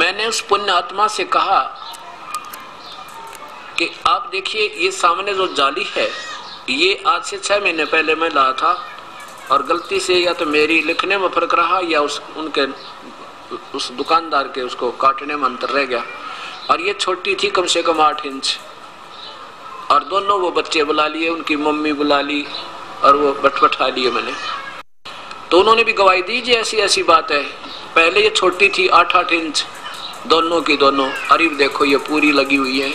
मैंने उस पुण्य आत्मा से कहा कि आप देखिए ये सामने जो जाली है ये आज से 6 महीने पहले मैं लाया था और गलती से या तो मेरी लिखने में फर्क रहा या उस दुकानदार के उसको काटने में अंतर रह गया और ये छोटी थी कम से कम 8 इंच और दोनों वो बच्चे बुला लिए, उनकी मम्मी बुला ली और वो बटबठा लिए मैंने। तो उन्होंने भी गवाही दी जी ऐसी ऐसी बात है, पहले ये छोटी थी 8-8 इंच दोनों की दोनों, अरे देखो ये पूरी लगी हुई है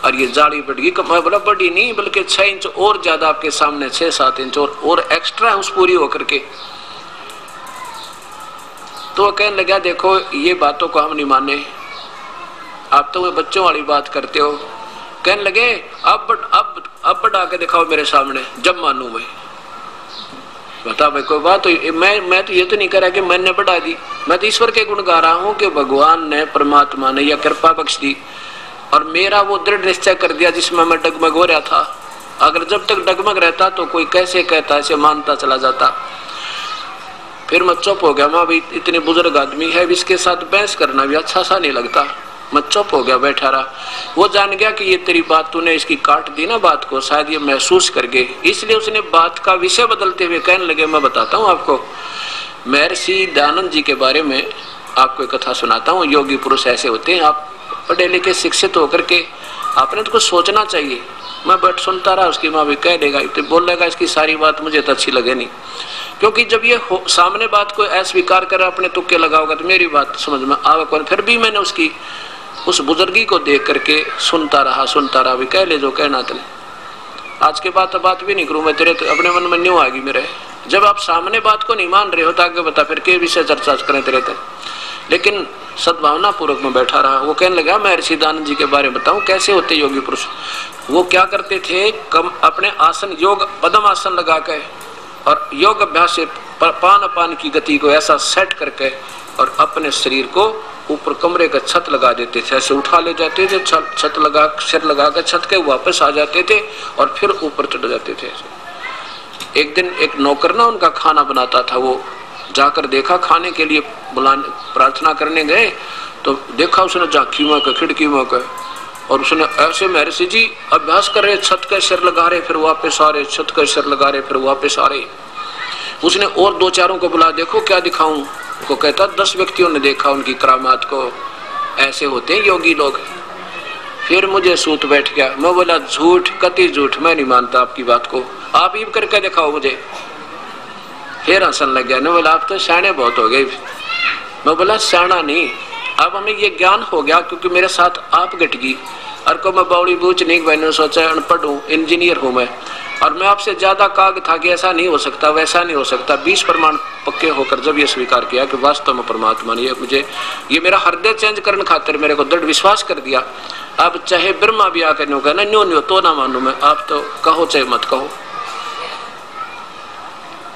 और ये जाली बढ़ गई। मैं बोला बड़ी नहीं बल्कि 6 इंच और ज्यादा आपके सामने 6-7 इंच और एक्स्ट्रा है उस पूरी होकर के। तो वो कहने लगा देखो ये बातों को हम नहीं माने, आप तो वो बच्चों वाली बात करते हो। कहने लगे अब बढ़ा के दिखाओ मेरे सामने जब मानू मैं। बता भाई कोई बात तो मैं तो ये तो नहीं कह रहा कि मैंने बढ़ा दी, मैं तो ईश्वर के गुण गा रहा हूँ कि भगवान ने परमात्मा ने यह कृपा बख्श दी और मेरा वो दृढ़ निश्चय कर दिया जिसमें मैं डगमग हो रहा था। अगर जब तक डगमग रहता तो कोई कैसे कहता, ऐसे मानता चला जाता। फिर मैं चुप हो गया, मैं अभी इतने बुजुर्ग आदमी है इसके साथ बहस करना भी अच्छा सा नहीं लगता। मैं चुप हो गया, बैठा रहा। वो जान गया कि ये तेरी बात तूने इसकी काट दी ना बात को, शायद ये महसूस कर गए, इसलिए उसने बात का विषय बदलते हुए कहने लगे मैं बताता हूँ आपको महर्षि दयानंद जी के बारे में आपको एक कथा सुनाता हूँ। योगी पुरुष ऐसे होते हैं, आप पढ़े लिखे शिक्षित होकर के आपने तो कुछ सोचना चाहिए। मैं बैठ सुनता रहा, उसकी माँ भी कह देगा तो बोलेगा इसकी सारी बात मुझे तो अच्छी लगे नहीं, क्योंकि जब ये सामने बात को अस्वीकार कर अपने तुक्के लगाओगा तो मेरी बात समझ में आवे। फिर भी मैंने उसकी उस बुजुर्गी को देख करके सुनता रहा भी कह ले जो कहना तेरे। आज के बाद बात भी नहीं करूं मैं, तेरे तो अपने मन में न्यू आएगी मेरे। जब आप सामने बात को नहीं मान रहे हो तो आगे बता फिर के विषय चर्चा करें तेरे ते। लेकिन सद्भावना पूर्वक में बैठा रहा। वो कहने लगा मैं महर्षि दयानंद जी के बारे में बताऊं कैसे होते योगी पुरुष। वो क्या करते थे, अपने आसन योग पद्म आसन लगा के और योग अभ्यास से पान की गति को ऐसा सेट करके और अपने शरीर को ऊपर कमरे का छत लगा देते थे, ऐसे उठा ले जाते थे, छत लगा सिर लगा कर छत के वापस आ जाते थे और फिर ऊपर चढ़ जाते थे। एक दिन एक नौकर ना उनका खाना बनाता था, वो जाकर देखा खाने के लिए बुलाने प्रार्थना करने गए तो देखा उसने झांकी में का खिड़की में का और उसने ऐसे महर्षि जी अभ्यास कर रहे, छत का सिर लगा रहे फिर वापस आ रहे, छत का सिर लगा रहे फिर वापस आ रहे। उसने और 2-4 को बुला, देखो क्या दिखाऊं। को कहता 10 व्यक्तियों ने देखा उनकी करामात को, ऐसे होते हैं योगी लोग। फिर मुझे सूत बैठ गया, मैं बोला झूठ कति झूठ, मैं नहीं मानता आपकी बात को, आप ही करके दिखाओ मुझे। फिर हंसन लग गया, बोला आप तो सियाने बहुत हो गए। मैं बोला सियाना नहीं, अब हमें ये ज्ञान हो गया क्योंकि मेरे साथ आप घट गई। और को मैं बावड़ी बूझ नहीं, मैंने सोचा अनपढ़ हूँ, इंजीनियर हूँ मैं और मैं आपसे ज्यादा काग था कि ऐसा नहीं हो सकता वैसा नहीं हो सकता। 20 प्रमाण पक्के होकर जब ये स्वीकार किया कि वास्तव में परमात्मा ने मुझे ये मेरा हृदय चेंज करने खातिर मेरे को दृढ़ विश्वास कर दिया। अब चाहे ब्रह्मा भी आकर न्यू कहना न्यो तो ना मानू मैं, आप तो कहो चाहे मत कहो।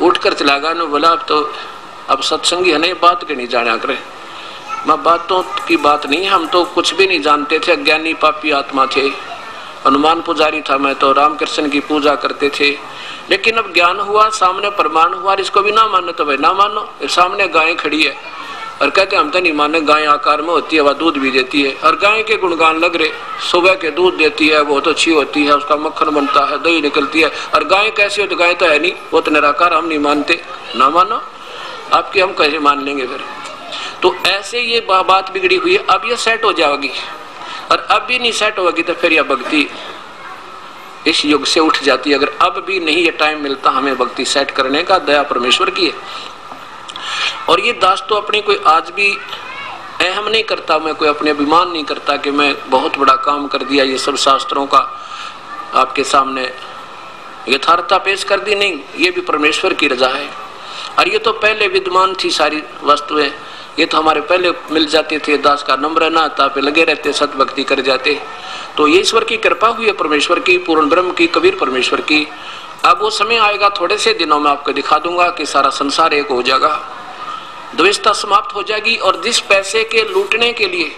उठकर चला गया ने बोला अब सत्संगी है नहीं बात के नहीं जाना करे। मैं बातों की बात नहीं, हम तो कुछ भी नहीं जानते थे, अज्ञानी पापी आत्मा थे। हनुमान पुजारी था मैं तो, रामकृष्ण की पूजा करते थे। लेकिन अब ज्ञान हुआ, सामने प्रमाण हुआ, इसको भी ना मानो तो भाई ना मानो। सामने गाय खड़ी है और कहते हम तो नहीं माने, गाय आकार में होती है, वह दूध भी देती है और गाय के गुणगान लग रहे, सुबह के दूध देती है, बहुत अच्छी होती है, उसका मक्खन बनता है, दही निकलती है। और गाय कैसी हो तो गाय तो है नहीं, वो तो निराकार, हम नहीं मानते। ना मानो आपकी हम कैसे मान लेंगे फिर। तो ऐसे ये बात बिगड़ी हुई है, अब ये सेट हो जाएगी और अब भी नहीं सेट होगी तो फिर यह भक्ति इस युग से उठ जाती है। अगर अब भी नहीं ये टाइम मिलता हमें भक्ति सेट करने का, दया परमेश्वर की है। और ये दास तो अपनी कोई आज भी अहम नहीं करता, मैं कोई अपने अभिमान नहीं करता कि मैं बहुत बड़ा काम कर दिया, ये सब शास्त्रों का आपके सामने यथार्थता पेश कर दी, नहीं, ये भी परमेश्वर की रजा है। और ये तो पहले विद्यमान थी सारी वस्तुएं, ये तो हमारे पहले मिल जाते थे, दास का नम्र ना था पे लगे रहते, सत भक्ति कर जाते। तो ये ईश्वर की कृपा हुई है, परमेश्वर की, पूर्ण ब्रह्म की, कबीर परमेश्वर की। अब वो समय आएगा, थोड़े से दिनों में आपको दिखा दूंगा कि सारा संसार एक हो जाएगा, द्वेषता समाप्त हो जाएगी। और जिस पैसे के लूटने के लिए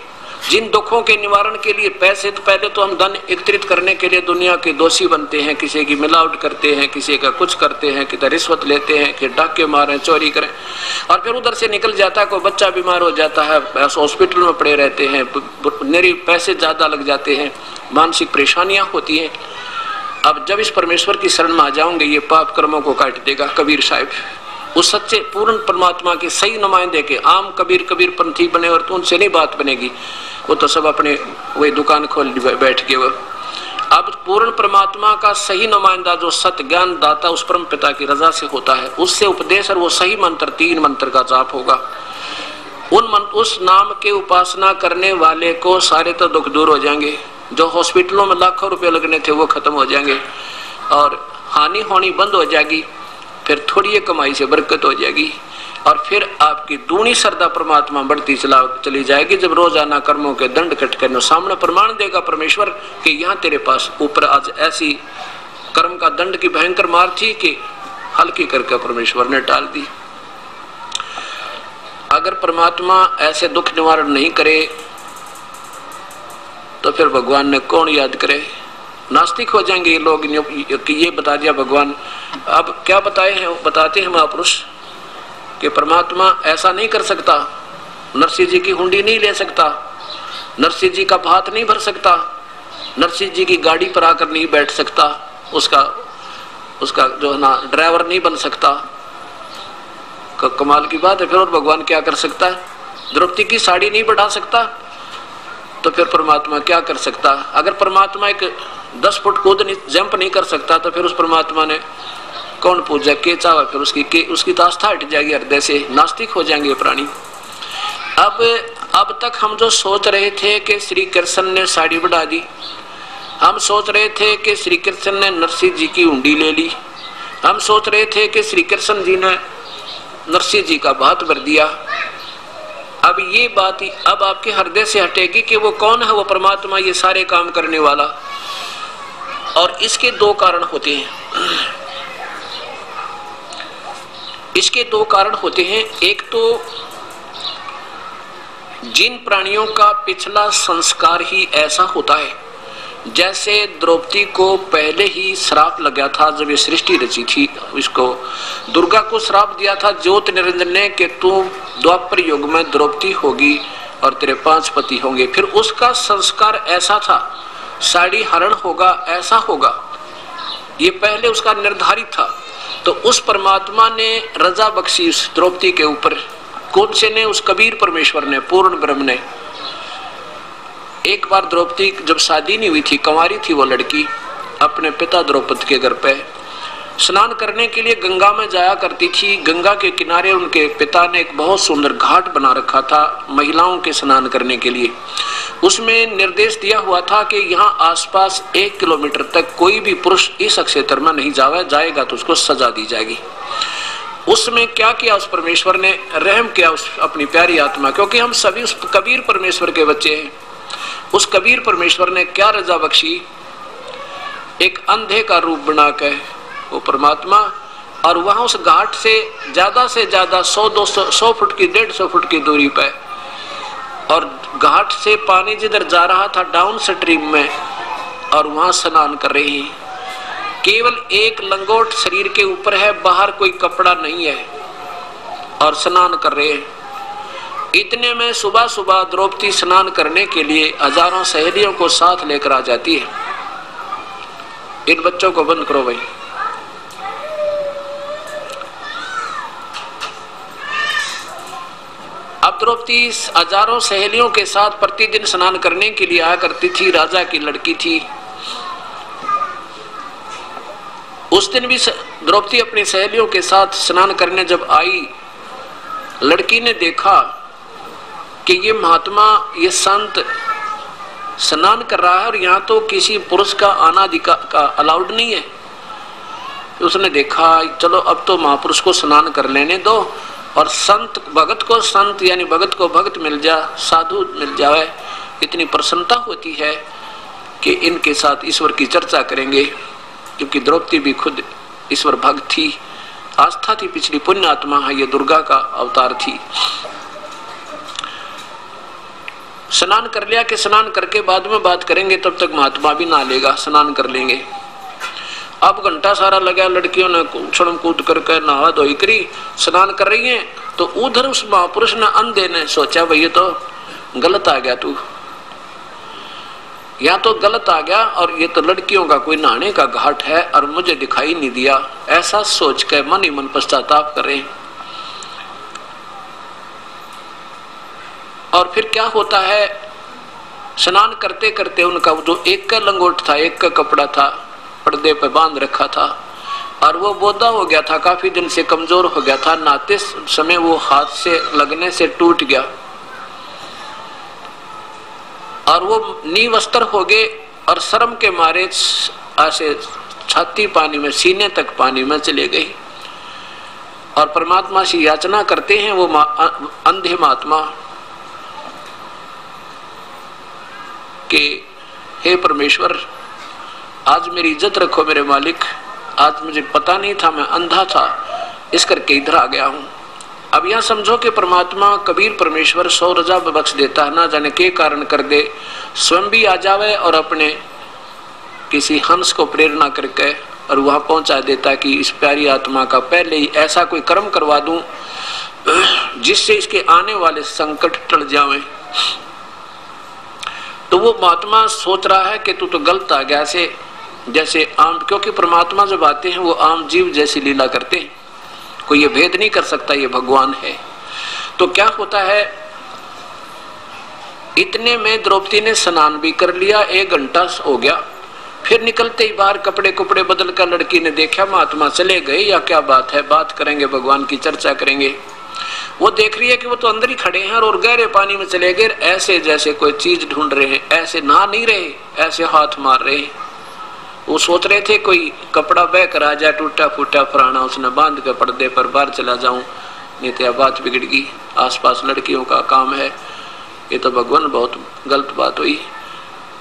जिन दुखों के निवारण के लिए पैसे, तो पहले तो हम धन एकत्रित करने के लिए दुनिया के दोषी बनते हैं, किसी की मिलावट करते हैं, किसी का कुछ करते हैं, किधर रिश्वत लेते हैं, कि डाके मारें, चोरी करें, और फिर उधर से निकल जाता है। कोई बच्चा बीमार हो जाता है, हॉस्पिटल में पड़े रहते हैं, मेरे पैसे ज्यादा लग जाते हैं, मानसिक परेशानियां होती हैं। अब जब इस परमेश्वर की शरण में आ जाओगे, ये पाप कर्मों को काट देगा। कबीर साहिब उस सच्चे पूर्ण परमात्मा के सही नुमाइंदे के, आम कबीर पंथी बने और तो उनसे नहीं बात बनेगी, वो तो सब अपने वही दुकान खोल बैठ गए। वो अब पूर्ण परमात्मा का सही नुमाइंदा जो सत्य ज्ञान दाता उस परम पिता की रजा से होता है, उससे उपदेश और वो सही मंत्र, 3 मंत्र का जाप होगा। उस नाम के उपासना करने वाले को सारे तो दुख दूर हो जाएंगे। जो हॉस्पिटलों में लाखों रुपए लगने थे वो खत्म हो जाएंगे और हानि होनी बंद हो जाएगी। फिर थोड़ी कमाई से बरकत हो जाएगी और फिर आपकी दूनी श्रद्धा परमात्मा बढ़ती चली जाएगी। जब रोजाना कर्मों के दंड कट करने सामने प्रमाण देगा परमेश्वर कि यहाँ तेरे पास ऊपर आज ऐसी कर्म का दंड की भयंकर मार थी कि हल्की करके परमेश्वर ने टाल दी। अगर परमात्मा ऐसे दुख निवारण नहीं करे तो फिर भगवान ने कौन याद करे। नास्तिक हो जाएंगे ये लोग कि ये बता दिया भगवान। अब क्या बताते हैं महापुरुष कि परमात्मा ऐसा नहीं कर सकता, नरसिंह जी की हुंडी नहीं ले सकता, नरसिंह जी का भात नहीं भर सकता, नरसिंह जी की गाड़ी पर आकर नहीं बैठ सकता, उसका जो है ना ड्राइवर नहीं बन सकता। कमाल की बात है। फिर और भगवान क्या कर सकता है? द्रौपदी की साड़ी नहीं बढ़ा सकता तो फिर परमात्मा क्या कर सकता? अगर परमात्मा एक 10 फुट कूद जंप नहीं कर सकता तो फिर उस परमात्मा ने कौन पूजा के चावा? फिर उसकी तो आस्था हट जाएगी हृदय से, नास्तिक हो जाएंगे प्राणी। अब तक हम जो सोच रहे थे कि श्री कृष्ण ने साड़ी बढ़ा दी, हम सोच रहे थे कि श्री कृष्ण ने नरसिंह जी की हुंडी ले ली, हम सोच रहे थे कि श्री कृष्ण जी ने नरसिंह जी का भात भर दिया। अब ये बात अब आपके हृदय से हटेगी कि वो कौन है, वो परमात्मा, ये सारे काम करने वाला। और इसके 2 कारण होते हैं। इसके 2 कारण होते हैं। एक तो जिन प्राणियों का पिछला संस्कार ही ऐसा होता है, जैसे द्रौपदी को पहले ही श्राप लगा था जब ये सृष्टि रची थी, इसको दुर्गा को श्राप दिया था ज्योत निरंजन ने कि तू द्वापर युग में द्रौपदी होगी और तेरे 5 पति होंगे। फिर उसका संस्कार ऐसा था, साड़ी हरण होगा, ऐसा होगा, ये पहले उसका निर्धारित था। तो उस परमात्मा ने रजा बख्शी उस द्रौपदी के ऊपर। कौन से ने? उस कबीर परमेश्वर ने, पूर्ण ब्रह्म ने। एक बार द्रौपदी जब शादी नहीं हुई थी, कंवारी थी वो लड़की, अपने पिता द्रौपद के घर पे स्नान करने के लिए गंगा में जाया करती थी। गंगा के किनारे उनके पिता ने एक बहुत सुंदर घाट बना रखा था महिलाओं के स्नान करने के लिए। उसमें निर्देश दिया हुआ था कि यहाँ आसपास 1 किलोमीटर तक कोई भी पुरुष इस क्षेत्र में नहीं जाएगा तो उसको सजा दी जाएगी। उसमें क्या किया उस परमेश्वर ने? रहम किया उस अपनी प्यारी आत्मा, क्योंकि हम सभी उस कबीर परमेश्वर के बच्चे हैं। उस कबीर परमेश्वर ने क्या रजा बख्शी? एक अंधे का रूप बना के वो परमात्मा, और वहां उस घाट से ज्यादा 100 फुट की 150 फुट की दूरी पे, और घाट से पानी जिधर जा रहा था डाउन स्ट्रीम में, और वहां स्नान कर रही हैं। केवल एक लंगोट शरीर के ऊपर है, बाहर कोई कपड़ा नहीं है, और स्नान कर रहे हैं। इतने में सुबह सुबह द्रौपदी स्नान करने के लिए हजारों सहेलियों को साथ लेकर आ जाती है। इन बच्चों को बंद करो भाई। अब द्रौपदी हजारों सहेलियों के साथ प्रतिदिन स्नान करने के लिए आया करती थी। राजा की लड़की थी। उस दिन भी द्रौपदी अपनी सहेलियों के साथ स्नान करने जब आई, लड़की ने देखा कि ये महात्मा, ये संत स्नान कर रहा है और यहाँ तो किसी पुरुष का आना का अलाउड नहीं है। तो उसने देखा चलो अब तो महापुरुष को स्नान कर लेने दो, और संत भगत को संत यानी भगत को भगत मिल जा, साधु मिल जाए। इतनी प्रसन्नता होती है कि इनके साथ ईश्वर की चर्चा करेंगे, क्योंकि द्रौपदी भी खुद ईश्वर भक्त थी, आस्था थी, पिछली पुण्य आत्मा है, ये दुर्गा का अवतार थी। स्नान कर लिया कि स्नान करके बाद में बात करेंगे, तब तक महात्मा भी नहा लेगा, स्नान कर लेंगे। अब घंटा सारा लगा, लड़कियों ने उछल कूद करके नहा धोई करी, स्नान कर रही हैं, तो उधर उस महापुरुष ने अंधे ने सोचा भाई ये तो गलत आ गया, तू या तो गलत आ गया और ये तो लड़कियों का कोई नहाने का घाट है और मुझे दिखाई नहीं दिया, ऐसा सोच के मन ही मन पश्चाताप करें। और फिर क्या होता है, स्नान करते करते उनका जो एक का लंगोट था, एक का कपड़ा था, पर्दे पे बांध रखा था और वो बोधा हो गया था, काफी दिन से कमजोर हो गया था, नहाते समय वो हाथ से लगने से टूट गया और वो निवस्त्र हो गए और शर्म के मारे ऐसे छाती पानी में, सीने तक पानी में चले गई और परमात्मा से याचना करते हैं वो अंधे महात्मा कि हे परमेश्वर, आज मेरी इज्जत रखो मेरे मालिक, आज मुझे पता नहीं था, मैं अंधा था, इस करके इधर आ गया हूं। अब यहां समझो कि परमात्मा कबीर परमेश्वर 100 रजा बख्श देता है, ना जाने के कारण कर दे, स्वयं भी आ जावे और अपने किसी हंस को प्रेरणा करके और वहां पहुंचा देता कि इस प्यारी आत्मा का पहले ही ऐसा कोई कर्म करवा दूं जिससे इसके आने वाले संकट टल जावें। तो वो महात्मा सोच रहा है कि तू तो गलत आ गया, ऐसे जैसे आम, क्योंकि परमात्मा जब आते हैं वो आम जीव जैसी लीला करते हैं, कोई ये भेद नहीं कर सकता ये भगवान है। तो क्या होता है, इतने में द्रौपदी ने स्नान भी कर लिया, 1 घंटा हो गया, फिर निकलते ही बाहर कपड़े कुपड़े बदल कर लड़की ने देखा महात्मा चले गए, या क्या बात है, बात करेंगे, भगवान की चर्चा करेंगे। वो देख रही है कि वो तो अंदर ही खड़े हैं और गहरे पानी में चले गए, ऐसे जैसे कोई चीज ढूंढ रहे हैं, ऐसे नहा नहीं रहे, ऐसे हाथ मार रहे हैं। वो सोच रहे थे कोई कपड़ा बह कर आ जाए, टूटा फूटा पुराना, उसने बांध के पर्दे पर बाहर चला जाऊं, नहीं तो बात बिगड़ गई, आसपास लड़कियों का काम है, ये तो भगवान बहुत गलत बात हुई।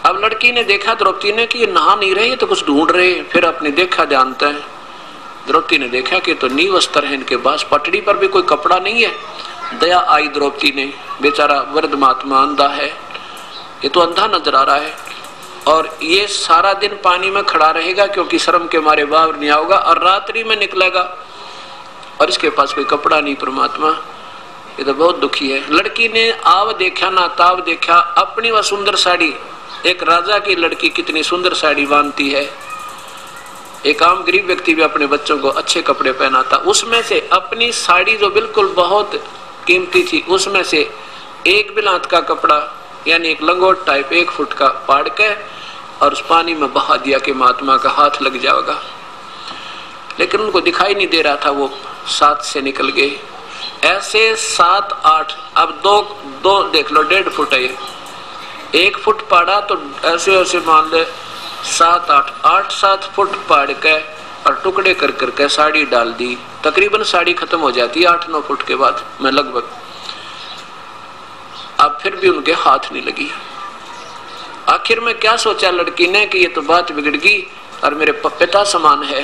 अब लड़की ने देखा द्रौपदी ने कि ये नहा नहीं रहे, तो कुछ ढूंढ रहे, फिर अपने देखा जानते हैं, द्रौपदी ने देखा कि तो नीवस्त्र है इनके पास, पटड़ी पर भी कोई कपड़ा नहीं है। दया आई द्रौपदी ने, बेचारा वृद्ध महात्मा अंधा है, ये तो अंधा नजर आ रहा है और ये सारा दिन पानी में खड़ा रहेगा क्योंकि शर्म के मारे बाहर नहीं आएगा और रात्रि में निकलेगा और इसके पास कोई कपड़ा नहीं, परमात्मा ये तो बहुत दुखी है। लड़की ने आव देखा ना ताव देखा, अपनी वह सुंदर साड़ी, एक राजा की लड़की कितनी सुंदर साड़ी बांधती है, एक आम गरीब व्यक्ति भी अपने बच्चों को अच्छे कपड़े पहनाता, उसमें से अपनी साड़ी जो बिल्कुल बहुत कीमती थी, उसमें से एक बिलात का कपड़ा यानी एक लंगोट टाइप 1 फुट का पाड़ के और उस पानी में बहा दिया कि महात्मा का हाथ लग जाएगा, लेकिन उनको दिखाई नहीं दे रहा था, वो 7 से निकल गए, ऐसे 7 8, अब दो देख लो, 1.5 फुट है, 1 फुट पाड़ा तो ऐसे ऐसे मान ले 7 8 7 फुट पाड़ के और टुकड़े कर करके साड़ी डाल दी, तकरीबन साड़ी खत्म हो जाती है 8 9 फुट के बाद में लगभग। अब फिर भी उनके हाथ नहीं लगी। आखिर में क्या सोचा लड़की ने कि ये तो बात बिगड़ गई और मेरे पिता समान है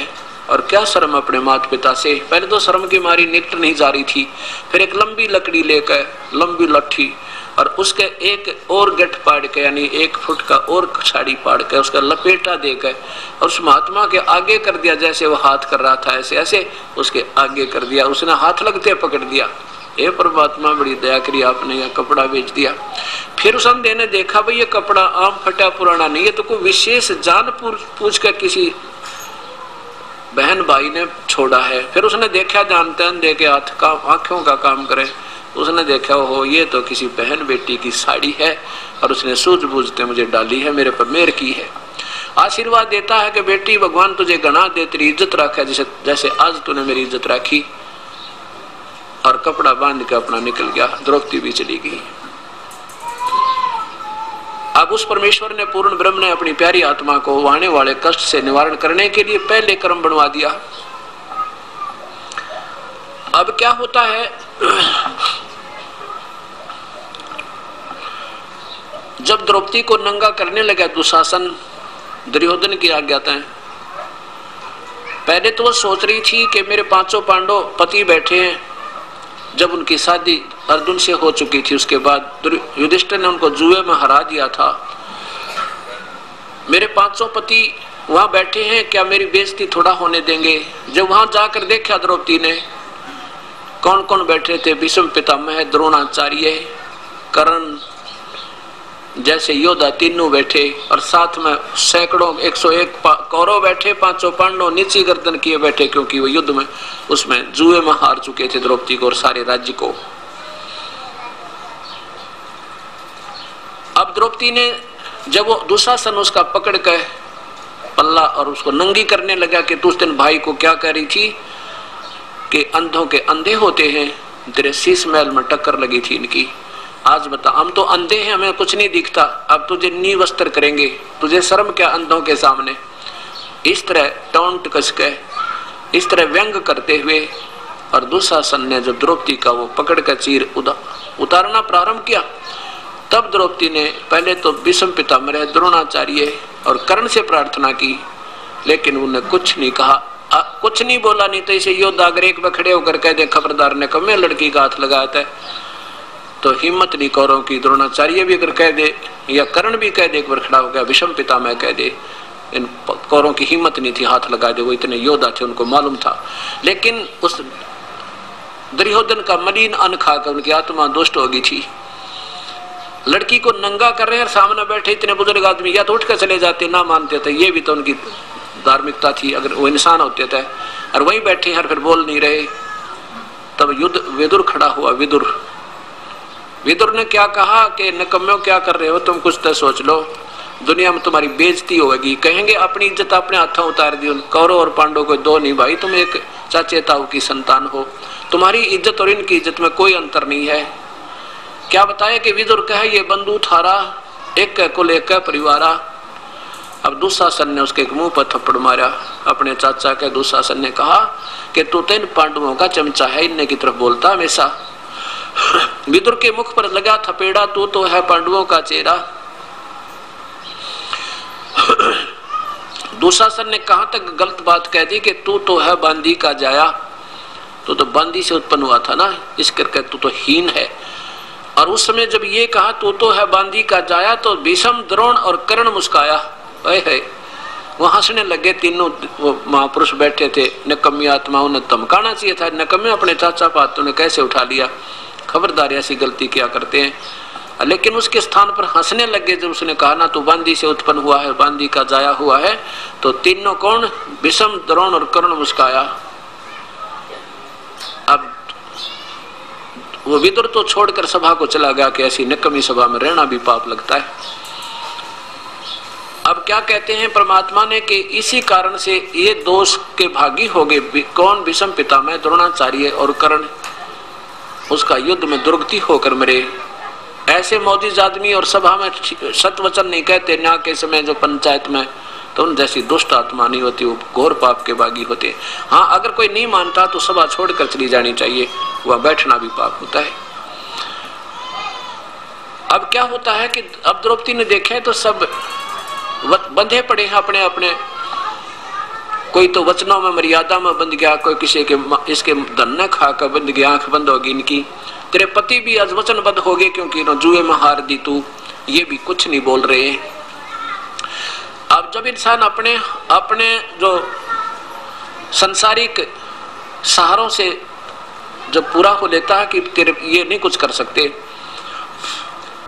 और क्या शर्म अपने माता पिता से। पहले तो शर्म की मारी निकट नहीं जा रही थी, फिर एक लंबी लकड़ी लेकर, लंबी लट्ठी, और उसके एक और गठ पाड़ के यानी 1 फुट का और साड़ी पाड़ के उसका लपेटा देकर और उस महात्मा के आगे कर दिया, जैसे वो हाथ कर रहा था ऐसे ऐसे उसके आगे कर दिया, उसने हाथ लगते पकड़ दिया। ये परमात्मा बड़ी दया करी आपने, यह कपड़ा बेच दिया। फिर उस अंधे ने देखा भाई ये कपड़ा आम फटा पुराना नहीं है, तो कोई विशेष जान पूछ कर किसी बहन भाई ने छोड़ा है। फिर उसने देखा, जानते अंधे के हाथ का आंखों का काम करे, उसने देखा हो ये तो किसी बहन बेटी की साड़ी है और उसने सूझबूझते मुझे डाली है, मेरे पर मेहर की है। आशीर्वाद देता है कि बेटी भगवान तुझे गणा दे, तेरी इज्जत रखा जैसे आज तूने मेरी इज्जत रखी, और कपड़ा बांध के अपना निकल गया। द्रौपदी भी चली गई। अब उस परमेश्वर ने, पूर्ण ब्रह्म ने अपनी प्यारी आत्मा को आने वाले कष्ट से निवारण करने के लिए पहले कर्म बनवा दिया। अब क्या होता है, जब द्रौपदी को नंगा करने लगा दुशासन, दुर्योधन की आज्ञाएं, पहले तो वो सोच रही थी कि मेरे 5 पांडव पति बैठे हैं जब उनकी शादी अर्जुन से हो चुकी थी, उसके बाद युधिष्ठिर ने उनको जुए में हरा दिया था। मेरे 500 पति वहां बैठे हैं, क्या मेरी बेइज्जती थोड़ा होने देंगे? जब वहां जाकर देखा द्रौपदी ने, कौन कौन बैठे थे? भीष्म पितामह, द्रोणाचार्य, कर्ण जैसे योद्धा तीनों बैठे, और साथ में सैकड़ों 101 कौरव बैठे, 500 पांडव नीची गर्दन किए बैठे, क्योंकि वो युद्ध में उसमें जुए में हार चुके थे द्रौपदी को और सारे राज्य को। अब द्रौपदी ने जब वो दुशासन उसका पकड़ के पल्ला और उसको नंगी करने लगा कि तू उस दिन भाई को क्या कह रही थी कि अंधों के अंधे होते हैं, तेरे शीश महल में टक्कर लगी थी इनकी, आज बता हम तो अंधे हैं, हमें कुछ नहीं दिखता, अब तुझे नी वस्त्र करेंगे, तुझे शर्म क्या अंधों के सामने? इस तरह टोंट कस के, इस तरह व्यंग करते हुए, और दुशासन ने जब द्रौपदी का वो पकड़ कर चीर उतारना प्रारंभ किया, तब द्रौपदी ने पहले तो भीष्म पितामह, द्रोणाचार्य और कर्ण से प्रार्थना की, लेकिन उन्हें कुछ नहीं कहा, कुछ नहीं बोला। नहीं तो इसे योद्धा अगर एक में खड़े होकर कह दे खबरदार ने कब मैं लड़की का हाथ लगाया था, तो हिम्मत नहीं कौरवों की। द्रोणाचार्य भी अगर कह दे या कर्ण भी कह दे, एक बार खड़ा हो गया, भीष्म पितामह कह दे, इन कौरवों की हिम्मत नहीं थी हाथ लगा दे, वो इतने योद्धा थे, उनको मालूम था। लेकिन उस दुर्योधन का मलिन अन्न खाकर उनकी आत्मा दुष्ट हो गई थी। लड़की को नंगा कर रहे हैं, सामने बैठे इतने बुजुर्ग आदमी या तो उठ कर चले जाते, ना मानते थे, ये भी तो उनकी धार्मिकता थी, अगर वो इंसान होते थे। और वहीं बैठे हैं, फिर बोल नहीं रहे। तब युद्ध विदुर खड़ा हुआ। विदुर ने क्या कहा कि नकम्यों क्या कर रहे हो तुम, कुछ तो सोच लो, दुनिया में तुम्हारी बेइज्जती होगी। कहेंगे अपनी इज्जत अपने हाथों उतार दी। कौरव और पांडव को दो नहीं भाई, तुम एक चाचे ताऊ की संतान हो, तुम्हारी इज्जत और इनकी इज्जत में कोई अंतर नहीं है। क्या बताया कि विदुर कहे ये बंधु थारा, एक कुल एक परिवारा। अब दुशासन ने उसके मुंह पर थप्पड़ मारा, अपने चाचा के। दुशासन ने कहा कि तू तो इन पांडवों का चमचा है, इनने की तरफ बोलता हमेशा। विदुर के मुख पर लगा थपेड़ा, तू तो है पांडवों का चेहरा। दुशासन ने कहां तक गलत बात कह दी कि तू तो है बांदी का जाया, तू तो बांदी से उत्पन्न हुआ था ना, इस करके तू तो हीन है। और उस समय जब ये कहा तू तो है बांदी का जाया, तो भीष्म, द्रोण और कर्ण मुस्काया। है वो हंसने लगे। तीनों वो महापुरुष बैठे थे। नकम्मी आत्मा, उन्हें धमकाना चाहिए था। नकम्मी अपने चाचा पातों ने कैसे उठा लिया, खबरदार ऐसी गलती क्या करते हैं। लेकिन उसके स्थान पर हंसने लगे जब उसने कहा ना तू बांदी से उत्पन्न हुआ है, बांदी का जाया हुआ है। तो तीनों कौन, भीष्म, द्रोण और कर्ण मुस्काया। अब वो विदुर तो छोड़कर सभा को चला गया कि ऐसी नकमी सभा में रहना भी पाप लगता है। अब क्या कहते हैं परमात्मा ने कि इसी कारण से ये दोष के भागी हो गए। कौन, भीष्म पितामह, द्रोणाचार्य और कर्ण उसका युद्ध में दुर्गति होकर मरे। ऐसे मौजिज आदमी और सभा में सत्य वचन नहीं कहते, न्याय के समय जो पंचायत में, तो उन जैसी दुष्ट आत्मा नहीं होती, वो घोर पाप के भागी होते। हाँ, अगर कोई नहीं मानता तो सभा छोड़कर चली जानी चाहिए, वह बैठना भी पाप होता है। अब क्या होता है कि अब द्रौपदी ने देखे तो सब बंधे पड़े हैं अपने अपने। कोई तो वचनों में मर्यादा में बंध गया, कोई किसी के इसके धन न खाकर बंध गया, आंख बंद होगी इनकी। तेरे पति भी आज वचनबद्ध हो गए क्योंकि जुए में हार दी तू, ये भी कुछ नहीं बोल रहे। अब जब इंसान अपने अपने जो संसारिक सहारों से जब पूरा हो लेता है कि तेरे ये नहीं कुछ कर सकते,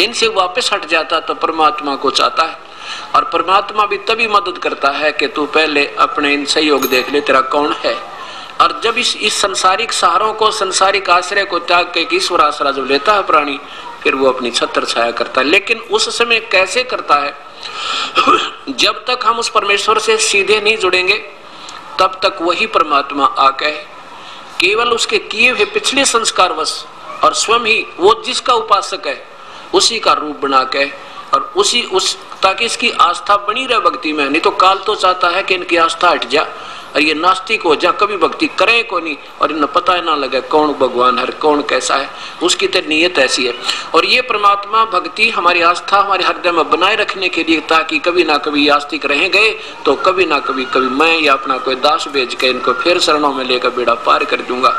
इनसे वापस हट जाता तो परमात्मा को चाहता है। और परमात्मा भी तभी मदद करता है कि तू पहले अपने इन सहयोग देख ले तेरा कौन है। और जब इस संसारिक सहारों को, संसारिक आश्रय को त्याग के ईश्वर आश्रय जब लेता है प्राणी, फिर वो अपनी छत्र छाया करता है। लेकिन उस समय कैसे करता है? जब तक हम उस परमेश्वर से सीधे नहीं जुड़ेंगे तब तक वही परमात्मा आके केवल उसके किए हुए पिछले संस्कारवश और स्वयं ही वो जिसका उपासक है उसी का रूप बना के और उस ताकि इसकी आस्था बनी रहे भक्ति में। नहीं तो काल तो चाहता है कि इनकी आस्था हट जा और ये नास्तिक हो जा, कभी भक्ति करे को नहीं और इन्हें पता ही ना लगे कौन भगवान है, कौन कैसा है। उसकी तो नीयत ऐसी है। और ये परमात्मा भक्ति हमारी आस्था हमारे हृदय में बनाए रखने के लिए, ताकि कभी ना कभी आस्तिक रह गए तो कभी ना कभी मैं या अपना कोई दास भेज के इनको फिर शरणों में लेकर बेड़ा पार कर दूंगा।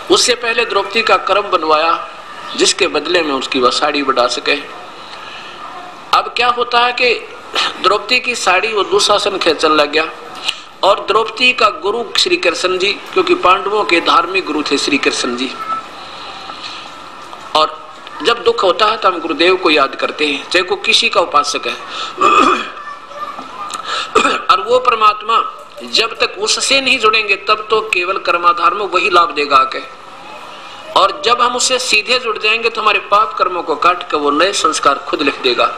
उससे पहले द्रौपदी का कर्म बनवाया जिसके बदले में उसकी वह साड़ी बढ़ा सके। अब क्या होता है कि द्रौपदी की साड़ी वो दुशासन खेचने लग गया, और द्रौपदी का गुरु श्री कृष्ण जी, क्योंकि पांडवों के धार्मिक गुरु थे श्री कृष्ण जी, और जब दुख होता है तो हम गुरुदेव को याद करते हैं, चाहे को किसी का उपासक है, और वो परमात्मा जब तक उससे नहीं जुड़ेंगे तब तो केवल कर्माधार में वही लाभ देगा आके, और जब हम उससे सीधे जुड़ जाएंगे तो हमारे पाप कर्मों को काट कर वो नए संस्कार खुद लिख देगा।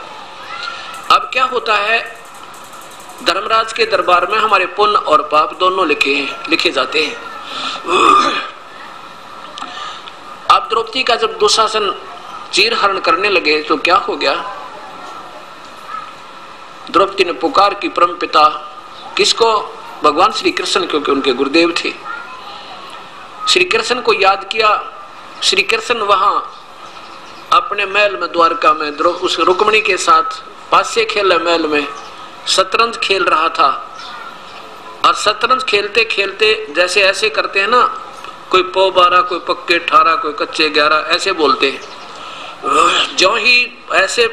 अब क्या होता है, धर्मराज के दरबार में हमारे पुण्य और पाप दोनों लिखे जाते हैं। अब द्रौपदी का जब दुशासन चीरहरण करने लगे तो क्या हो गया, द्रौपदी ने पुकार की परम पिता किसको, भगवान श्री कृष्ण, क्योंकि उनके गुरुदेव थे। श्री कृष्ण को याद किया। श्री कृष्ण वहां अपने महल में द्वारका में उस रुक्मिणी के साथ पासे खेले महल में शतरंज खेल रहा था, और शतरंज खेलते खेलते जैसे ऐसे करते हैं ना, कोई पौ 12, कोई पक्के 18, कोई कच्चे 11 ऐसे बोलते हैं। जो ही ऐसे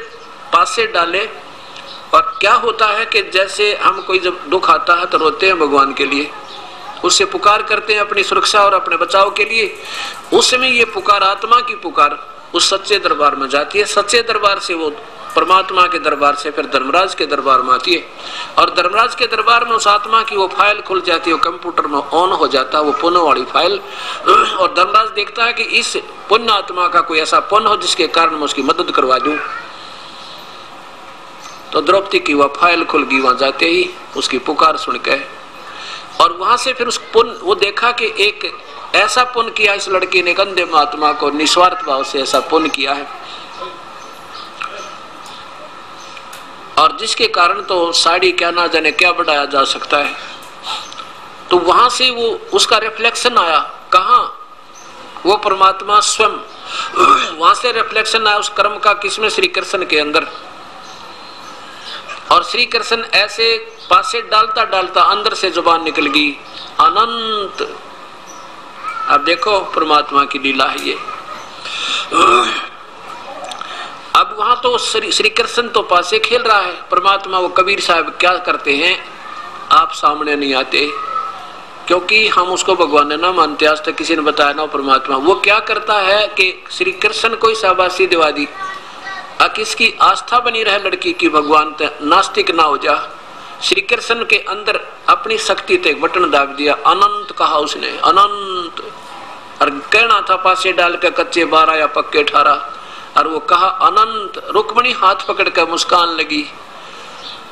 पासे डाले, और क्या होता है कि जैसे हम कोई जब दुख आता है तो रोते हैं भगवान के लिए, उससे पुकार करते हैं अपनी सुरक्षा और अपने बचाव के लिए। उस समय ये पुकार, आत्मा की पुकार, उस सच्चे दरबार में जाती है। सच्चे दरबार से वो परमात्मा के दरबार से फिर धर्मराज के दरबार में आती है, और धर्मराज के दरबार में उस आत्मा की वो फाइल खुल जाती है, वो कंप्यूटर में ऑन हो जाता है वो पुण्य वाली फाइल, और धर्मराज देखता है कि इस पुण्य आत्मा का कोई ऐसा पुण्य हो जिसके कारण मैं उसकी मदद करवा दूं। तो द्रौपदी की वह फाइल खुल गई वहां जाते ही उसकी पुकार सुन के, और वहां से फिर उस पुण्य वो देखा कि एक ऐसा पुण्य किया इस लड़की ने, कंधे महात्मा को निस्वार्थ भाव से ऐसा पुण्य किया है, और जिसके कारण तो साड़ी क्या ना जाने क्या बढ़ाया जा सकता है। तो वहां से वो उसका रिफ्लेक्शन आया, कहां, वो परमात्मा स्वयं, वहां से रिफ्लेक्शन आया उस कर्म का, किसमें, श्री कृष्ण के अंदर। और श्री कृष्ण ऐसे पासे डालता डालता अंदर से जुबान निकल गई, अनंत। अब देखो परमात्मा की लीला है ये। अब वहां तो श्री कृष्ण तो पासे खेल रहा है, परमात्मा वो कबीर साहब क्या करते हैं, आप सामने नहीं आते, क्योंकि हम उसको भगवान ने ना मानते, आज तक किसी ने बताया ना परमात्मा। वो क्या करता है कि श्री कृष्ण को शाबाशी दिवा दी, किसकी आस्था बनी रहे लड़की की, भगवान नास्तिक ना हो जा। श्री कृष्ण के अंदर अपनी शक्ति तो एक बटन दाब दिया, अनंत कहा उसने, अनंत। और कहना था पासे डाल के कच्चे 12 या पक्के 18, और वो कहा अनंत। रुक्मिणी हाथ पकड़ कर मुस्कान लगी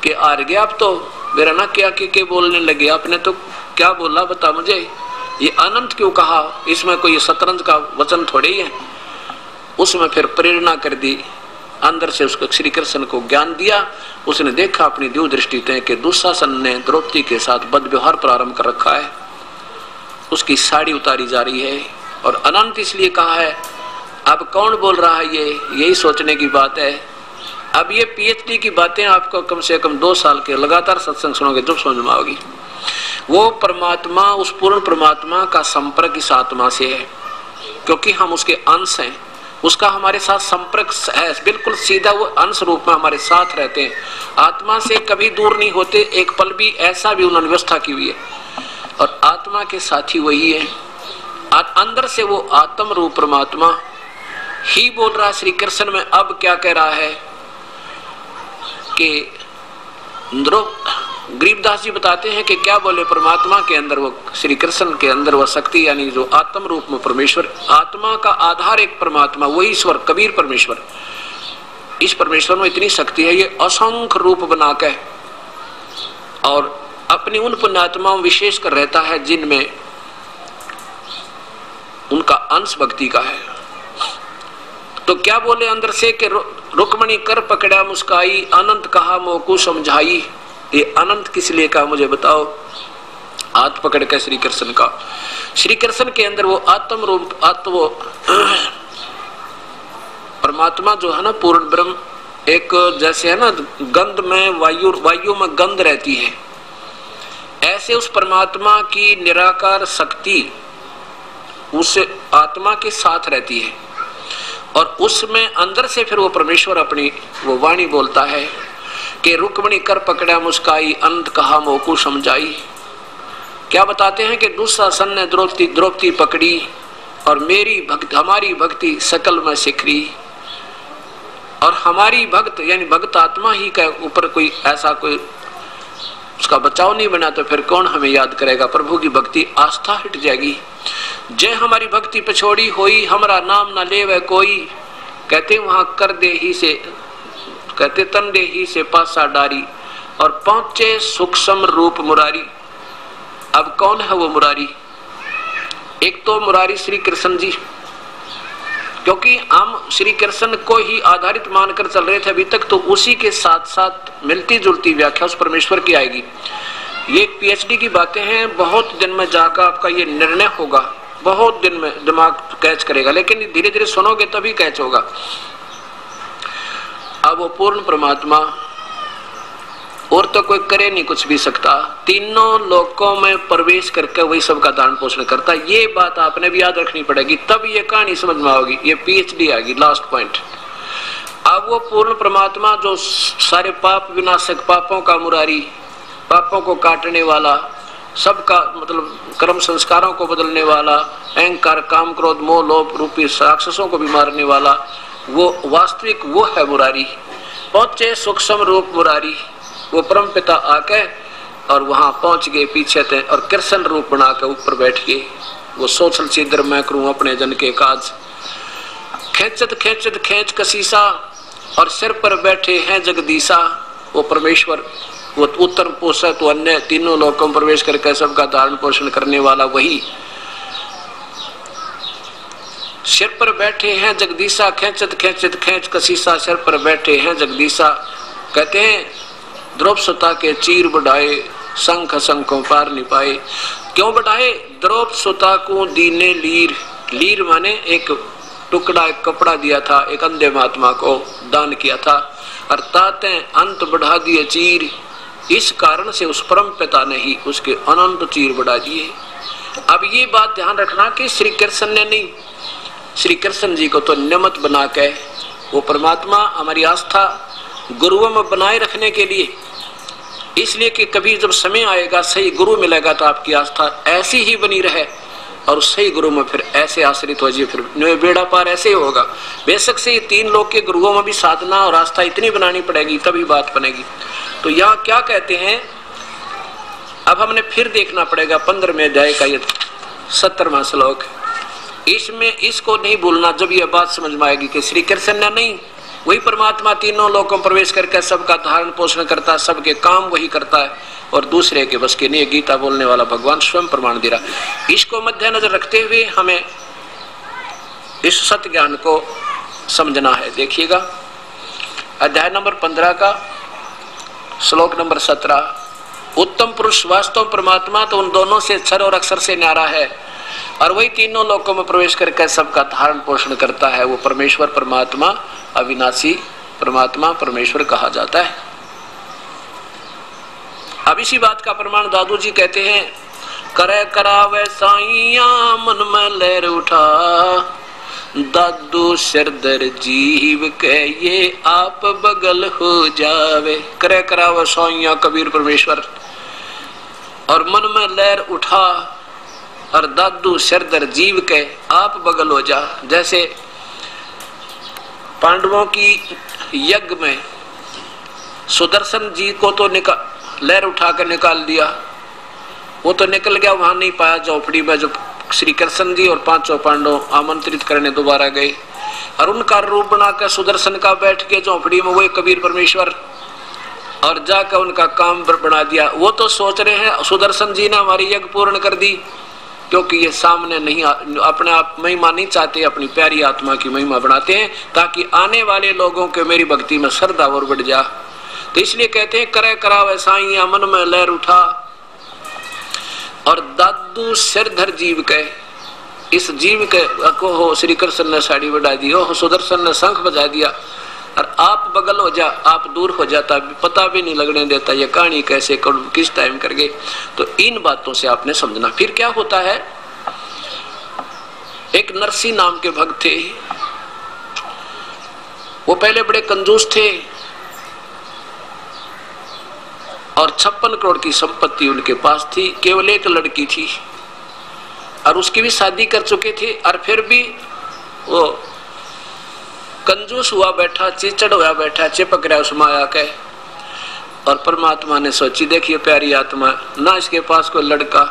कि हार गया अब तो, मेरा ना क्या के बोलने लगे, आपने तो क्या बोला बता मुझे, ये अनंत क्यों कहा, इसमें कोई शतरंज का वचन थोड़े ही है। उसमें फिर प्रेरणा कर दी, अंदर से उसको श्री कृष्ण को ज्ञान दिया। उसने देखा अपनी दिव्य दृष्टि से कि दुशासन ने द्रौपदी के साथ बद व्यवहार प्रारंभ कर रखा है, उसकी साड़ी उतारी जा रही है, और अनंत इसलिए कहा है। अब कौन बोल रहा है ये, यही सोचने की बात है। अब ये पीएचडी की बातें आपको कम से कम 2 साल के लगातार सत्संग सुनोगे जब समझ में आओगी। वो परमात्मा, उस पूर्ण परमात्मा का संपर्क इस आत्मा से है, क्योंकि हम उसके अंश हैं, उसका हमारे साथ संपर्क है, बिल्कुल सीधा वो अंश रूप में हमारे साथ रहते हैं, आत्मा से कभी दूर नहीं होते, एक पल भी, ऐसा भी उन्होंने व्यवस्था की हुई है। और आत्मा के साथी वही है, अंदर से वो आत्म रूप परमात्मा ही बोल रहा है श्री कृष्ण में। अब क्या कह रहा है कि गरीबदास जी बताते हैं कि क्या बोले, परमात्मा के अंदर वो, श्री कृष्ण के अंदर वो शक्ति, यानी जो आत्म रूप में परमेश्वर, आत्मा का आधार एक परमात्मा, वही ईश्वर कबीर परमेश्वर। इस परमेश्वर में इतनी शक्ति है, ये असंख्य रूप बना के और अपनी उन पुण्यात्माओं विशेष कर रहता है जिनमें उनका अंश भक्ति का है। तो क्या बोले अंदर से कि रुक्मिणी कर पकड़ा मुस्काई, अनंत कहा मोकू समझाई। ये अनंत किस लिए कहा मुझे बताओ, हाथ पकड़ के श्री कृष्ण का। श्री कृष्ण के अंदर वो आत्म रूप, आत्म परमात्मा जो है ना, पूर्ण ब्रह्म, एक जैसे है ना गंध में वायु में गंध रहती है, ऐसे उस परमात्मा की निराकार शक्ति उस आत्मा के साथ रहती है और उसमें अंदर से फिर वो परमेश्वर अपनी वो वाणी बोलता है कि रुक्मिणी कर पकड़ा मुस्काई, अंत कहा मोकू समझाई। क्या बताते हैं कि दुशासन ने द्रौपदी पकड़ी और हमारी भक्ति सकल में सिखरी। और हमारी भक्त यानी भक्त आत्मा ही का ऊपर कोई ऐसा कोई उसका बचाव नहीं बना तो फिर कौन हमें याद करेगा। प्रभु की भक्ति आस्था हट जाएगी। जय हमारी भक्ति पछोड़ी होई, हमारा नाम ना ले वह कोई। कहते वहां कर दे ही से, कहते तन दे ही से पासा डारी और पहुंचे सूक्ष्म रूप मुरारी। अब कौन है वो मुरारी? एक तो मुरारी श्री कृष्ण जी, क्योंकि हम श्री कृष्ण को ही आधारित मानकर चल रहे थे अभी तक, तो उसी के साथ साथ मिलती जुलती व्याख्या उस परमेश्वर की आएगी। ये पीएचडी की बातें हैं, बहुत दिन में जाकर आपका ये निर्णय होगा, बहुत दिन में दिमाग कैच करेगा, लेकिन धीरे धीरे सुनोगे तभी कैच होगा। अब वो पूर्ण परमात्मा और तो कोई करे नहीं कुछ भी सकता, तीनों लोकों में प्रवेश करके वही सबका दान पोषण करता। ये बात आपने भी याद रखनी पड़ेगी, तब ये कहानी समझ में आओगी। ये पीएचडी आएगी, लास्ट पॉइंट। अब वो पूर्ण परमात्मा जो सारे पाप विनाशक, पापों का मुरारी, पापों को काटने वाला, सबका मतलब कर्म संस्कारों को बदलने वाला, अहंकार काम क्रोध मोह लोभ रूपी राक्षसों को भी मारने वाला, वो वास्तविक वो है मुरारी। पहुंचे सूक्ष्म रूप मुरारी, वो परम पिता आके और वहां पहुंच गए पीछे थे और कृष्ण रूप बना के ऊपर बैठ गए। वो सोचल छिद्र मैं करूं अपने जन के काज, खेचत खेचत खेच कसीसा और सिर पर बैठे हैं जगदीशा। वो परमेश्वर, वो उत्तर पोषा तो अन्य तीनों लोकों में प्रवेश करके सबका धारण पोषण करने वाला वही। सिर पर बैठे हैं जगदीशा, खेचत खेचत खेच कसीसा, सिर पर बैठे हैं जगदीशा। कहते हैं द्रौप सुता के चीर बढ़ाए, शंख शंखों पार नहीं पाए। क्यों बढ़ाए? द्रौप सुता को दीने लीर, लीर माने एक टुकड़ा, एक कपड़ा दिया था, एक अंधे महात्मा को दान किया था, और ताते अंत बढ़ा दिए चीर। इस कारण से उस परम पिता ने ही उसके अनंत चीर बढ़ा दिए। अब ये बात ध्यान रखना कि श्री कृष्ण ने नहीं, श्री कृष्ण जी को तो नियमित बना के वो परमात्मा हमारी आस्था गुरुओं में बनाए रखने के लिए, इसलिए कि कभी जब समय आएगा सही गुरु मिलेगा तो आपकी आस्था ऐसी ही बनी रहे और सही गुरु में फिर ऐसे आश्रित हो जाए, फिर बेड़ा पार ऐसे ही होगा। बेशक से ये तीन लोग के गुरुओं में भी साधना और आस्था इतनी बनानी पड़ेगी तभी बात बनेगी। तो यहाँ क्या कहते हैं, अब हमने फिर देखना पड़ेगा 15वें अध्याय का ये 70वां श्लोक। इसमें इसको नहीं भूलना, जब ये बात समझ में आएगी कि श्री कृष्ण ने नहीं, वही परमात्मा तीनों लोकों में प्रवेश करके सबका धारण पोषण करता है, सबके काम वही करता है और दूसरे के बस के नहीं। गीता बोलने वाला भगवान स्वयं प्रमाण दे रहा। इसको मद्देनजर रखते हुए हमें इस सत्य ज्ञान को समझना है। देखिएगा अध्याय नंबर 15 का श्लोक नंबर 17। उत्तम पुरुष वास्तव परमात्मा तो उन दोनों से अक्षर और अक्षर से न्यारा है और वही तीनों लोकों में प्रवेश करके सबका धारण पोषण करता है। वो परमेश्वर परमात्मा अविनाशी परमात्मा परमेश्वर कहा जाता है। अब इसी बात का प्रमाण दादू जी कहते हैं, करे करावे साइया मन में लहर उठा, दादू सिरदर जीव के ये आप बगल हो जावे। करे करावे साइया कबीर परमेश्वर, और मन में लहर उठा और दादू सिरदर जीव के आप बगल हो जा। जैसे पांडवों की यज्ञ में सुदर्शन जी को तो लहर उठाकर निकाल दिया, वो तो निकल गया, वहां नहीं पाया झोपड़ी में। जो श्री कृष्ण जी और पांचों पांडव आमंत्रित करने दोबारा गए और उनका रूप बनाकर सुदर्शन का बैठ के झोपड़ी में वही कबीर परमेश्वर, और जाकर उनका काम बना दिया। वो तो सोच रहे हैं सुदर्शन जी ने हमारी यज्ञ पूर्ण कर दी, क्योंकि ये सामने नहीं, अपने आप महिमा नहीं चाहते, अपनी प्यारी आत्मा की महिमा बनाते हैं ताकि आने वाले लोगों के मेरी भक्ति में श्रद्धा और बढ़ जा। तो इसलिए कहते हैं करे करावे साइया मन में लहर उठा, और दादू सिरधर जीव के, इस जीव के को हो श्री कृष्ण ने साड़ी बढ़ा दी, हो सुदर्शन ने शंख बजा दिया, और आप बगल हो जा, आप दूर हो जाता, पता भी नहीं लगने देता ये कहानी कैसे करूं, किस टाइम कर गए। तो इन बातों से आपने समझना। फिर क्या होता है, एक नरसी नाम के भक्त थे। वो पहले बड़े कंजूस थे और 56 करोड़ की संपत्ति उनके पास थी। केवल एक लड़की थी और उसकी भी शादी कर चुके थे, और फिर भी वो कंजूस हुआ बैठा, चिचड़ हुआ बैठा, चिपक रहा उस माया के। और परमात्मा ने सोची, देखिए प्यारी आत्मा, ना इसके पास कोई लड़का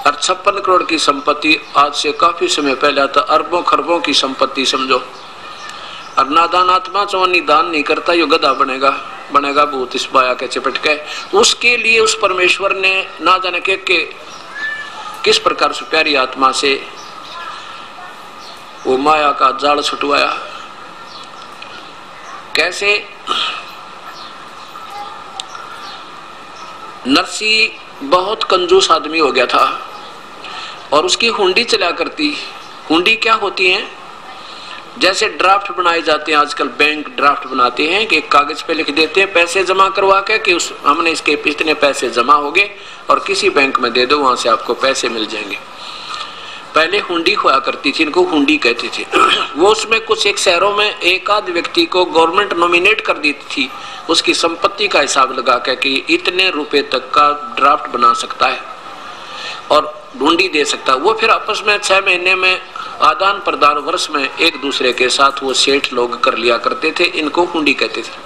और 56 करोड़ की संपत्ति, आज से काफी समय पहले था, अरबों खरबों की संपत्ति समझो। और नादान आत्मा चौनी दान नहीं करता, यो गधा बनेगा भूत इस माया के चिपट के। उसके लिए उस परमेश्वर ने ना जाने के किस प्रकार से प्यारी आत्मा से वो माया का जाल छुटवाया। कैसे? नरसी बहुत कंजूस आदमी हो गया था और उसकी हुंडी चला करती। हुंडी क्या होती है? जैसे ड्राफ्ट बनाए जाते हैं आजकल, बैंक ड्राफ्ट बनाते हैं कि एक कागज पे लिख देते हैं पैसे जमा करवा के कि हमने इसके इतने पैसे जमा हो गए और किसी बैंक में दे दो, वहां से आपको पैसे मिल जाएंगे। पहले हुंडी हुआ करती थी, इनको हुंडी कहते थे। वो उसमें कुछ एक शहरों में एक आध व्यक्ति को गवर्नमेंट नॉमिनेट कर देती थी, उसकी संपत्ति का हिसाब लगा के कि इतने रुपए तक का ड्राफ्ट बना सकता है और हुंडी दे सकता है। वो फिर आपस में 6 महीने में आदान प्रदान, वर्ष में एक दूसरे के साथ वो सेठ लोग कर लिया करते थे, इनको हुंडी कहते थे।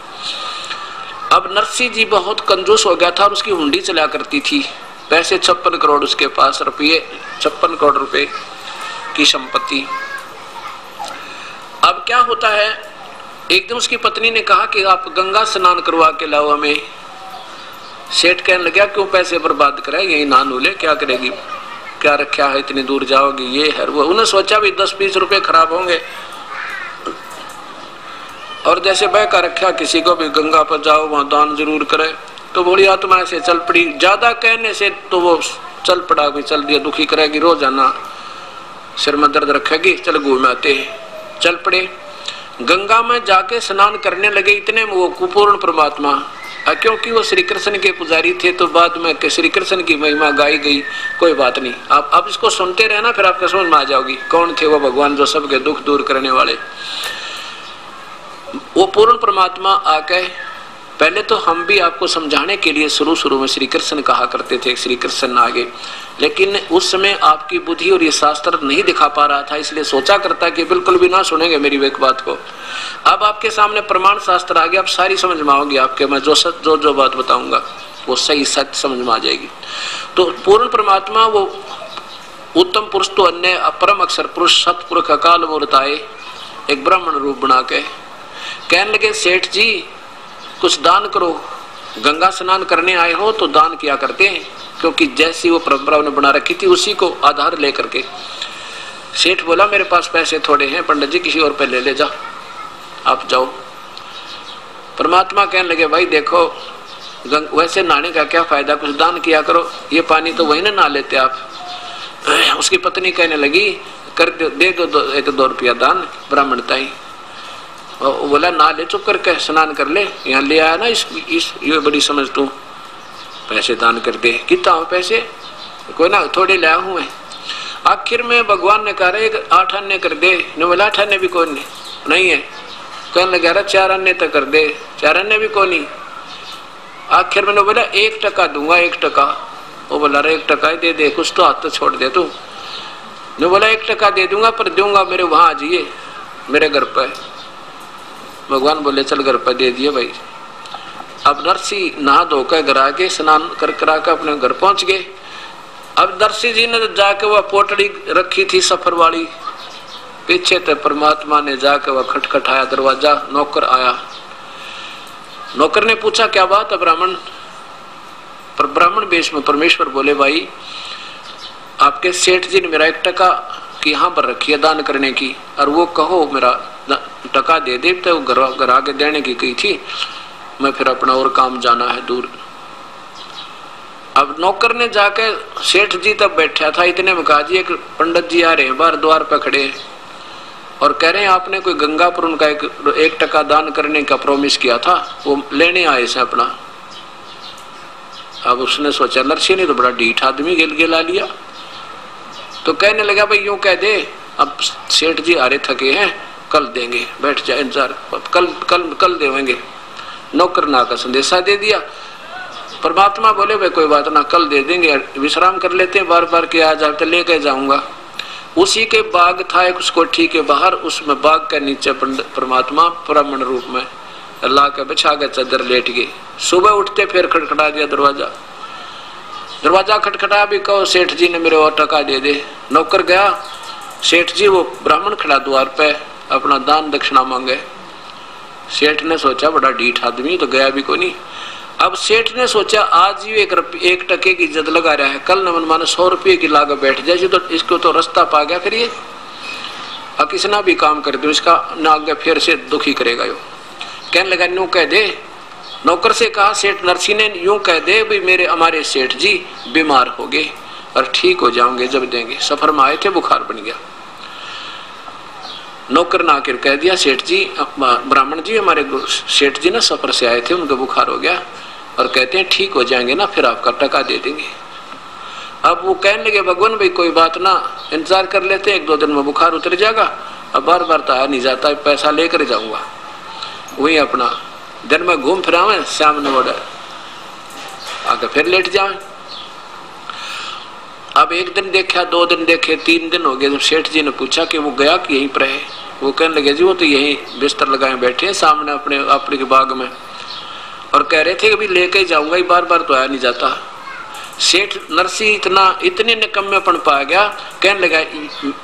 अब नरसी जी बहुत कंजूस हो गया था और उसकी हुंडी चला करती थी। पैसे 56 करोड़ उसके पास, रुपये 56 करोड़ रुपए की संपत्ति। अब क्या होता है, एकदम उसकी पत्नी ने कहा कि आप गंगा स्नान करवा के लाओ हमें। सेठ कहने लगा, क्यों पैसे बर्बाद करे, यही नहा ले, क्या करेगी, क्या रखा है, इतनी दूर जाओगी, ये है वो। उन्हें सोचा भी 10-20 रुपए खराब होंगे, और जैसे बहका रखा किसी को भी गंगा पर जाओ वहां दान जरूर करे। तो बोली आत्मा ऐसे चल पड़ी। ज्यादा कहने से तो वो चल पड़ा, भी चल दिया, दुखी करेगी, रोजाना सिर में दर्द रखेगी, चल घूम आते। चल पड़े, गंगा में जाके स्नान करने लगे। इतने में वो कुपूर्ण परमात्मा, क्योंकि वो श्री कृष्ण के पुजारी थे तो बाद में श्री कृष्ण की महिमा गाई गई। कोई बात नहीं, आप इसको सुनते रहना, फिर आपको समझ में आ जाओगी कौन थे वो भगवान जो सबके दुख दूर करने वाले। वो पूर्ण परमात्मा आके, पहले तो हम भी आपको समझाने के लिए शुरू में श्री कृष्ण कहा करते थे, श्री कृष्ण आगे, लेकिन उस समय आपकी बुद्धि और ये शास्त्र नहीं दिखा पा रहा था, इसलिए सोचा करता कि बिल्कुल भी ना सुनेंगे मेरी एक बात को। अब आपके सामने प्रमाण शास्त्र आ गया, अब सारी समझ में आओगी आपके, मैं जो बात बताऊंगा वो सही सत्य समझ में आ जाएगी। तो पूर्ण परमात्मा वो उत्तम पुरुष तो अन्य अपरम अक्षर पुरुष सतपुरुष अकाल मूर्त आए, एक ब्राह्मण रूप बना के कहने लगे, सेठ जी कुछ दान करो, गंगा स्नान करने आए हो तो दान किया करते हैं, क्योंकि जैसी वो परंपरा उन्हें बना रखी थी उसी को आधार लेकर के। सेठ बोला, मेरे पास पैसे थोड़े हैं पंडित जी, किसी और पे ले जा, आप जाओ। परमात्मा कहने लगे, भाई देखो वैसे नहाने का क्या फायदा, कुछ दान किया करो, ये पानी तो वही ना नहा लेते आप। उसकी पत्नी कहने लगी, कर दे दो 1-2 रुपया दान ब्राह्मणता ही। बोला, ना ले, चुप करके स्नान कर ले, यहाँ ले आया ना इस ये बड़ी समझ तू, पैसे दान कर दे। कितना हो पैसे? कोई ना, थोड़े लाया हूं मैं। आखिर में भगवान ने कहा 8 अन्य कर दे। ने बोला 8 अन्य भी कोई नहीं है। कहने लगा 4 अन्य तक कर दे, 4 अन्य भी कोई नहीं। आखिर में बोला 1 टका दूंगा, 1 टका। वो बोला 1 टका ही दे दे, कुछ तो हाथ तो छोड़ दे तू। ने बोला 1 टका दे दूंगा, पर दूंगा मेरे वहां आ जाइए, मेरे घर पर। भगवान बोले चल घर पर दे दिए भाई। अब नरसी नहा धोकर घर आके स्नान कर कर अपने घर पहुंच गए। अब नरसी जी ने जाके वह पोटड़ी रखी थी सफर वाली, पीछे तो परमात्मा ने जाके वह खटखटाया दरवाजा, नौकर आया। नौकर ने पूछा क्या बात है ब्राह्मण? पर ब्राह्मण वेश में परमेश्वर बोले, भाई आपके सेठ जी ने मेरा 1 टका की यहाँ पर रखी है दान करने की, और वो कहो मेरा टका दे दे, तो घर आके देने की कही थी, मैं फिर अपना और काम जाना है दूर। अब नौकर ने जाके, सेठ जी तब बैठा था, इतने में कहा जी एक पंडित जी आ रहे हैं बाहर द्वार पर खड़े और कह रहे हैं आपने कोई गंगापुर उनका 1 टका दान करने का प्रॉमिस किया था, वो लेने आए से अपना। अब उसने सोचा नरसी ने तो बड़ा ढीठ आदमी गिला लिया, तो कहने लगा भाई यूं कह दे अब सेठ जी आ रहे थके हैं, कल देंगे, बैठ जाए इंतजार, कल कल कल देंगे। नौकर ना का संदेशा दे दिया। परमात्मा बोले भाई कोई बात ना, कल दे देंगे, विश्राम कर लेते हैं, बार बार के आ जाए तो लेके जाऊंगा। उसी के बाग था एक उस कोठी के बाहर, उसमें बाग के नीचे परमात्मा ब्राह्मण रूप में अल्लाह के बिछा के चादर लेट गए। सुबह उठते फिर खटखटा दिया दरवाजा, दरवाजा खटखटा भी कहो सेठ जी ने मेरे और टका दे दे। नौकर गया, सेठ जी वो ब्राह्मण खड़ा द्वार पे अपना दान दक्षिणा मांगे। सेठ ने सोचा बड़ा ढीठ आदमी तो गया भी को नहीं। अब सेठ ने सोचा आज ही एक टके की इज्जत लगा रहा है, कल न मन माने 100 रुपये की लागत बैठ जाए तो इसको तो रास्ता पा गया करिए, और किसना भी काम कर दो इसका ना आगे फिर से दुखी करेगा। यो कहने लगा यूं कह दे, नौकर से कहा सेठ नरसी ने, यूं कह दे भाई मेरे हमारे सेठ जी बीमार हो गए और ठीक हो जाओगे जब देंगे, सफर में आए थे बुखार बन गया। नौकर ना आकर कह दिया सेठ जी, ब्राह्मण जी हमारे सेठ जी ना सफर से आए थे, उनका बुखार हो गया और कहते हैं ठीक हो जाएंगे ना फिर आपका टका दे देंगे। अब वो कहने लगे भगवान भाई कोई बात ना, इंतजार कर लेते हैं, 1-2 दिन में बुखार उतर जाएगा, अब बार बार तो आ नहीं जाता, पैसा लेकर जाऊंगा। वही अपना दिन में घूम फिरावे, शाम ने ऑर्डर आगे फिर लेट जाए। अब 1 दिन देखा, 2 दिन देखे, 3 दिन हो गए। जब सेठ जी ने पूछा कि वो गया कि यहीं पर है, वो कहने लगे जी वो तो यहीं बिस्तर लगाए बैठे हैं सामने अपने के बाग में, और कह रहे थे कि भी लेके जाऊंगा, बार बार तो आया नहीं जाता। सेठ नरसी इतने निकम्मेपन पा गया, कहने लगा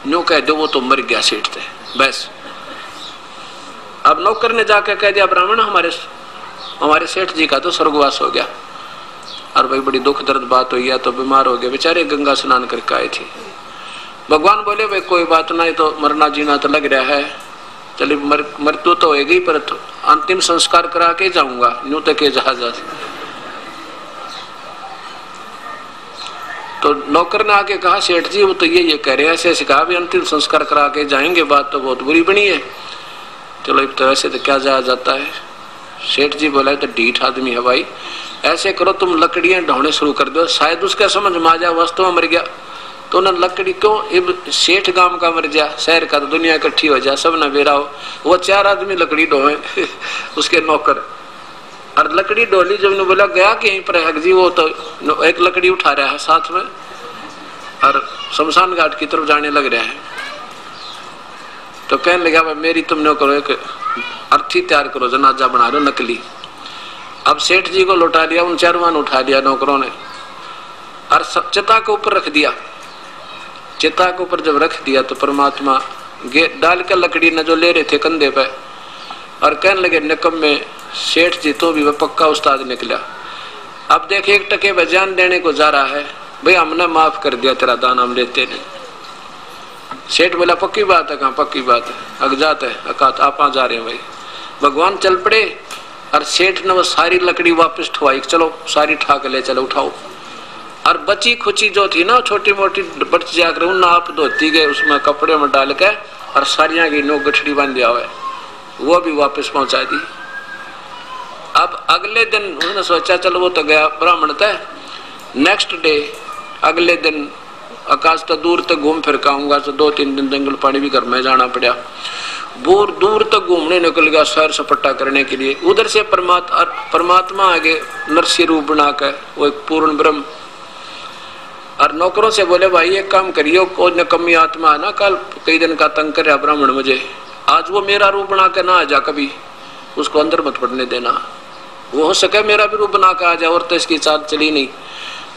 न्यू कह दो वो तो मर गया सेठ थे बस। अब नौकर ने जाकर कह दिया ब्राह्मण हमारे सेठ जी का तो स्वर्गवास हो गया, और भाई बड़ी दुख दर्द बात हुई है, तो बीमार हो गए बेचारे, गंगा स्नान करके आए थे। भगवान बोले भाई कोई बात नहीं, तो मरना जीना तो लग रहा है, चलिए मृत्यु तो होगी पर तो अंतिम संस्कार करा के जाऊंगा, यूं तक जहाज। तो नौकर ने आके कहा सेठ जी वो तो ये कह रहे हैं, ऐसे कहा भी अंतिम संस्कार करा के जाएंगे, बात तो बहुत बुरी बनी है। चलो तो ऐसे तो क्या जाता है। सेठ जी बोला तो ढीठ आदमी है भाई, ऐसे करो तुम लकड़ियां ढोने शुरू कर दो, शायद उसका समझ में आ जाए वास्तव में मर गया तो ना लकड़ी क्यों, सेठ गांव का मर जा, शहर का तो दुनिया इकट्ठी हो जाए, सब ना बेरा हो। वो 4 आदमी लकड़ी ढोए उसके नौकर, और लकड़ी डोली जब ने बोला गया कि यहीं पर है जी, वो तो एक लकड़ी उठा रहा है साथ में और शमशान घाट की तरफ जाने लग रहा है। तो कहने लगा भाई मेरी तुमने करो एक अर्थी तैयार करो, जनाजा बना दो नकली। अब सेठ जी को लौटा दिया, उन 4 उठा दिया नौकरों ने और चिता के ऊपर रख दिया। चिता के ऊपर जब रख दिया तो परमात्मा डाल कर लकड़ी न जो ले रहे थे कंधे पे, और कहने लगे निकम में सेठ जी तो भी वह पक्का उस्ताद निकला। अब देख 1 टके में जान देने को जा रहा है, भाई हमने माफ कर दिया तेरा दान, हम लेते नहीं। सेठ बोला पक्की बात है, कहाँ पक्की बात है, अगजात है, अकात आप जा रहे हैं भाई। भगवान चल पड़े और सेठ ने वो सारी लकड़ी वापस ठुआई, चलो सारी ठाक ले चलो उठाओ। और बची खुची जो थी ना छोटी मोटी बच जाकर उन आप धोती गए उसमें कपड़े में डाल के और सारिया की नो गठड़ी बांध दिया हुआ, वो भी वापस पहुंचा दी। अब अगले दिन उन्होंने सोचा चलो वो तो गया ब्राह्मण था। नेक्स्ट डे अगले दिन आकाश तो दूर तक घूम फिर आऊंगा, तो 2-3 दिन जंगल पानी भी घर में जाना पड़ा। दूर तक घूमने निकल गया सैर सपट्टा करने के लिए। उधर से परमात्मा आगे नरसी रूप बनाकर वो एक पूर्ण ब्रह्म, और नौकरों से बोले भाई एक काम करियो, कोई नकम्मी आत्मा है ना, कल कई दिन का तंग कर ब्राह्मण मुझे, आज वो मेरा रूप बना के ना आ जा, कभी उसको अंदर मत पड़ने देना, वो हो सके मेरा भी रूप बना के आ जाए। और तो इसकी चाल चली नहीं,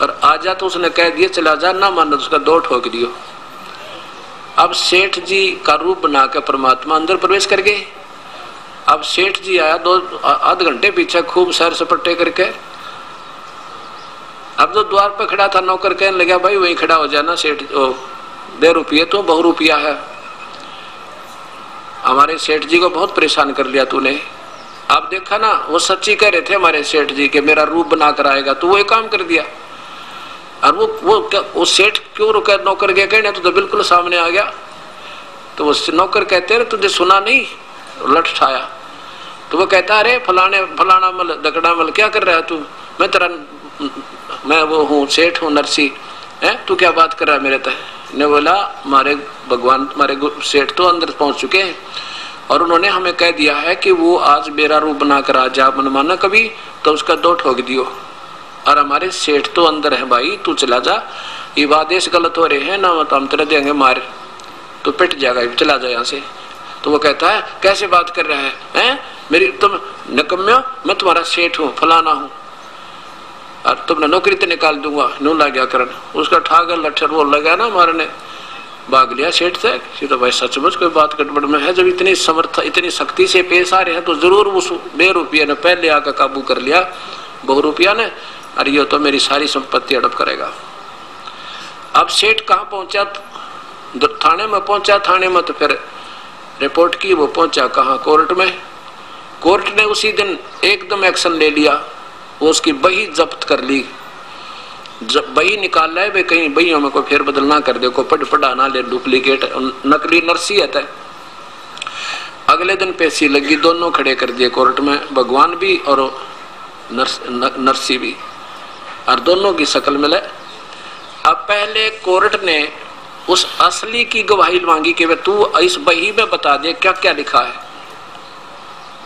और आ जा तो उसने कह दिया चला जा, ना मानो उसका 2 ठोक दियो। अब सेठ जी का रूप बना के परमात्मा अंदर प्रवेश कर गए। अब सेठ जी आया 2-8 घंटे पीछे खूब सैर सपट्टे करके। अब जो द्वार पर खड़ा था नौकर कहने लगा भाई वहीं खड़ा हो जाना, सेठ दे रुपये तो बहु रुपया है, हमारे सेठ जी को बहुत परेशान कर लिया तूने। आप देखा ना वो सच्ची कह रहे थे हमारे सेठ जी के मेरा रूप बना कर आएगा, तो वो एक काम कर दिया। और वो सेठ क्यों रुका, नौकर के कहने तो बिल्कुल सामने आ गया। तो वो नौकर कहते रहे तुझे सुना नहीं, लठ उठाया। तो वो कहता अरे फलाना मल दकड़ा मल क्या कर रहा है तू, मैं वो हूँ सेठ हूँ नरसी, है तू क्या बात कर रहा है मेरे तय? ने बोला हमारे भगवान हमारे सेठ तो अंदर पहुंच चुके हैं और उन्होंने हमें कह दिया है कि वो आज मेरा रूप बनाकर आ जा मनमाना कभी तो उसका दो ठोक दियो, और हमारे सेठ तो अंदर है भाई, तू चला जा, ये आदेश गलत हो रहे हैं ना, तो हम तेरे देंगे मार, तो पिट जाएगा, चला जा यहाँ से। तो वो कहता है कैसे बात कर रहे हैं मेरी, तुम नकम्यो, मैं तुम्हारा सेठ हूँ, फलाना हूँ, और तुमने नौकरी तो निकाल दूंगा। नू लग गया करण, उसका ठाकर लट्ठर वो लगा ना मारने, भाग लिया सेठ से। तो भाई सचमुच कोई बात गड़बड़ में है, जब इतनी समर्थ इतनी सख्ती से पेश आ रहे हैं तो जरूर उस ₹2 ने पहले आकर काबू कर लिया, ₹2 ने, और ये तो मेरी सारी संपत्ति हड़प करेगा। अब सेठ कहाँ पहुंचा? थाने में पहुंचा, थाने में तो फिर रिपोर्ट की, वो पहुंचा कहाँ? कोर्ट में। कोर्ट ने उसी दिन एकदम एक्शन ले लिया, वो उसकी बही जब्त कर ली, बही निकाल लाए वे, कहीं बहियों में कोई फेर बदल ना कर दे, कोई पढ़ा ना ले, डुप्लीकेट नकली नरसी है। अगले दिन पेशी लगी, दोनों खड़े कर दिए कोर्ट में, भगवान भी और नरसी भी, और दोनों की शक्ल मिले। अब पहले कोर्ट ने उस असली की गवाही मांगी कि वे तू इस बही में बता दे क्या क्या लिखा है।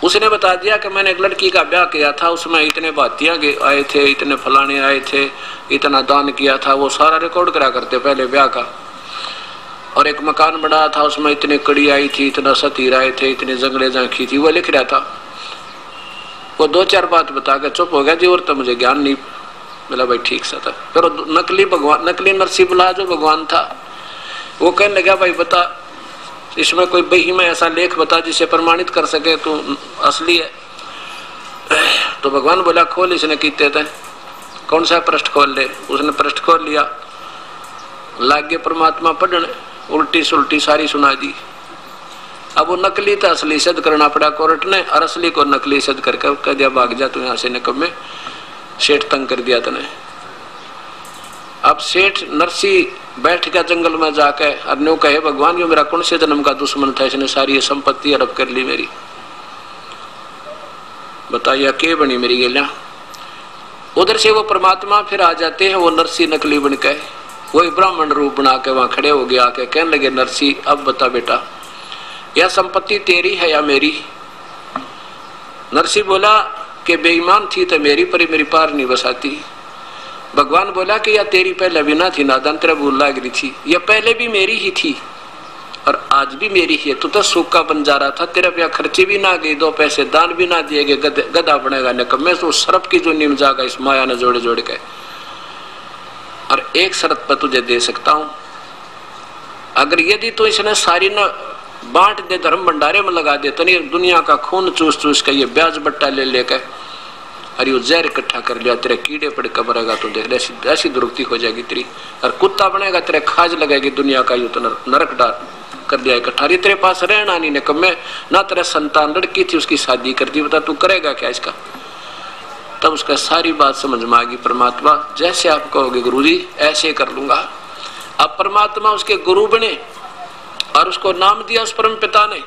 उसने बता दिया कि मैंने एक लड़की का ब्याह किया था, उसमें इतने बातियां आए थे, इतने फलाने आए थे, इतना दान किया था, वो सारा रिकॉर्ड करा करते पहले ब्याह का। और एक मकान बना था, उसमें इतने कड़ी आई थी, इतना सतीर आए थे, इतने जंगले झांकी थी, वो लिख रहा था। वो 2-4 बात बता के चुप हो गया जी, और तो मुझे ज्ञान नहीं। बोला भाई ठीक सा था। फिर नकली भगवान, नकली नरसी बुला जो भगवान था, वो कहने लगा भाई बता इसमें कोई बही में ऐसा लेख बता जिसे प्रमाणित कर सके तू असली है। तो भगवान बोला खोल, इसने कीते थे, कौन सा पृष्ठ खोल ले। उसने पृष्ठ खोल लिया, लागे परमात्मा पढ़ने, उल्टी सुल्टी सारी सुना दी। अब वो नकली था असली सिद्ध करना पड़ा कोर्ट ने, और असली को नकली सिद्ध करके कह दिया भाग जा तू यहाँ से, निकम में सेठ तंग कर दिया तने। अब सेठ नरसी बैठ गया जंगल में जाके, और न्यू कहे भगवान ये मेरा कौन से जन्म का दुश्मन था, इसने सारी ये संपत्ति हड़प कर ली मेरी, बताइए के बनी मेरी गेलियां। उधर से वो परमात्मा फिर आ जाते हैं, वो नरसी नकली बन के वही ब्राह्मण रूप बना के वहां खड़े हो गया, आके कहने लगे नरसी अब बता बेटा यह संपत्ति तेरी है या मेरी? नरसी बोला कि बेईमान थी तो मेरी, पर मेरी पार नहीं बसाती। भगवान बोला कि या तेरी पहले भी ना थी, नादान तेरा भूल लग रही थी, यह पहले भी मेरी ही थी और आज भी मेरी ही है। तू तो सूखा बन जा रहा था, तेरे पे खर्चे भी ना गए, 2 पैसे दान भी ना दिए गए, गधा बनेगा निकम्मे। तो सरप की जो नीम जागा इस माया ने जोड़े जोड़ के, और एक शर्त पर तुझे दे सकता हूं, अगर यदि तो इसने सारी न बांट दे, धर्म भंडारे में लगा दे, तो नहीं दुनिया का खून चूस चूस के ये ब्याज बट्टा ले लेके अरे वो जहर इकट्ठा कर लिया, तेरे कीड़े पड़ के मरेगा, तो देख ऐसी दुर्गति हो जाएगी तेरी, और कुत्ता बनेगा, तेरे खाज लगेगी दुनिया का, यूं तो नरक डाल कर दिया इकट्ठा। तेरे पास रहना नहीं निकम्मे, ना तेरे संतान लड़की थी उसकी शादी कर दी, बता तू करेगा क्या इसका? तब उसका सारी बात समझ में आ गई, परमात्मा जैसे आप कहोगे गुरुजी ऐसे कर लूंगा। अब परमात्मा उसके गुरु बने और उसको नाम दिया उस परम पिता ने,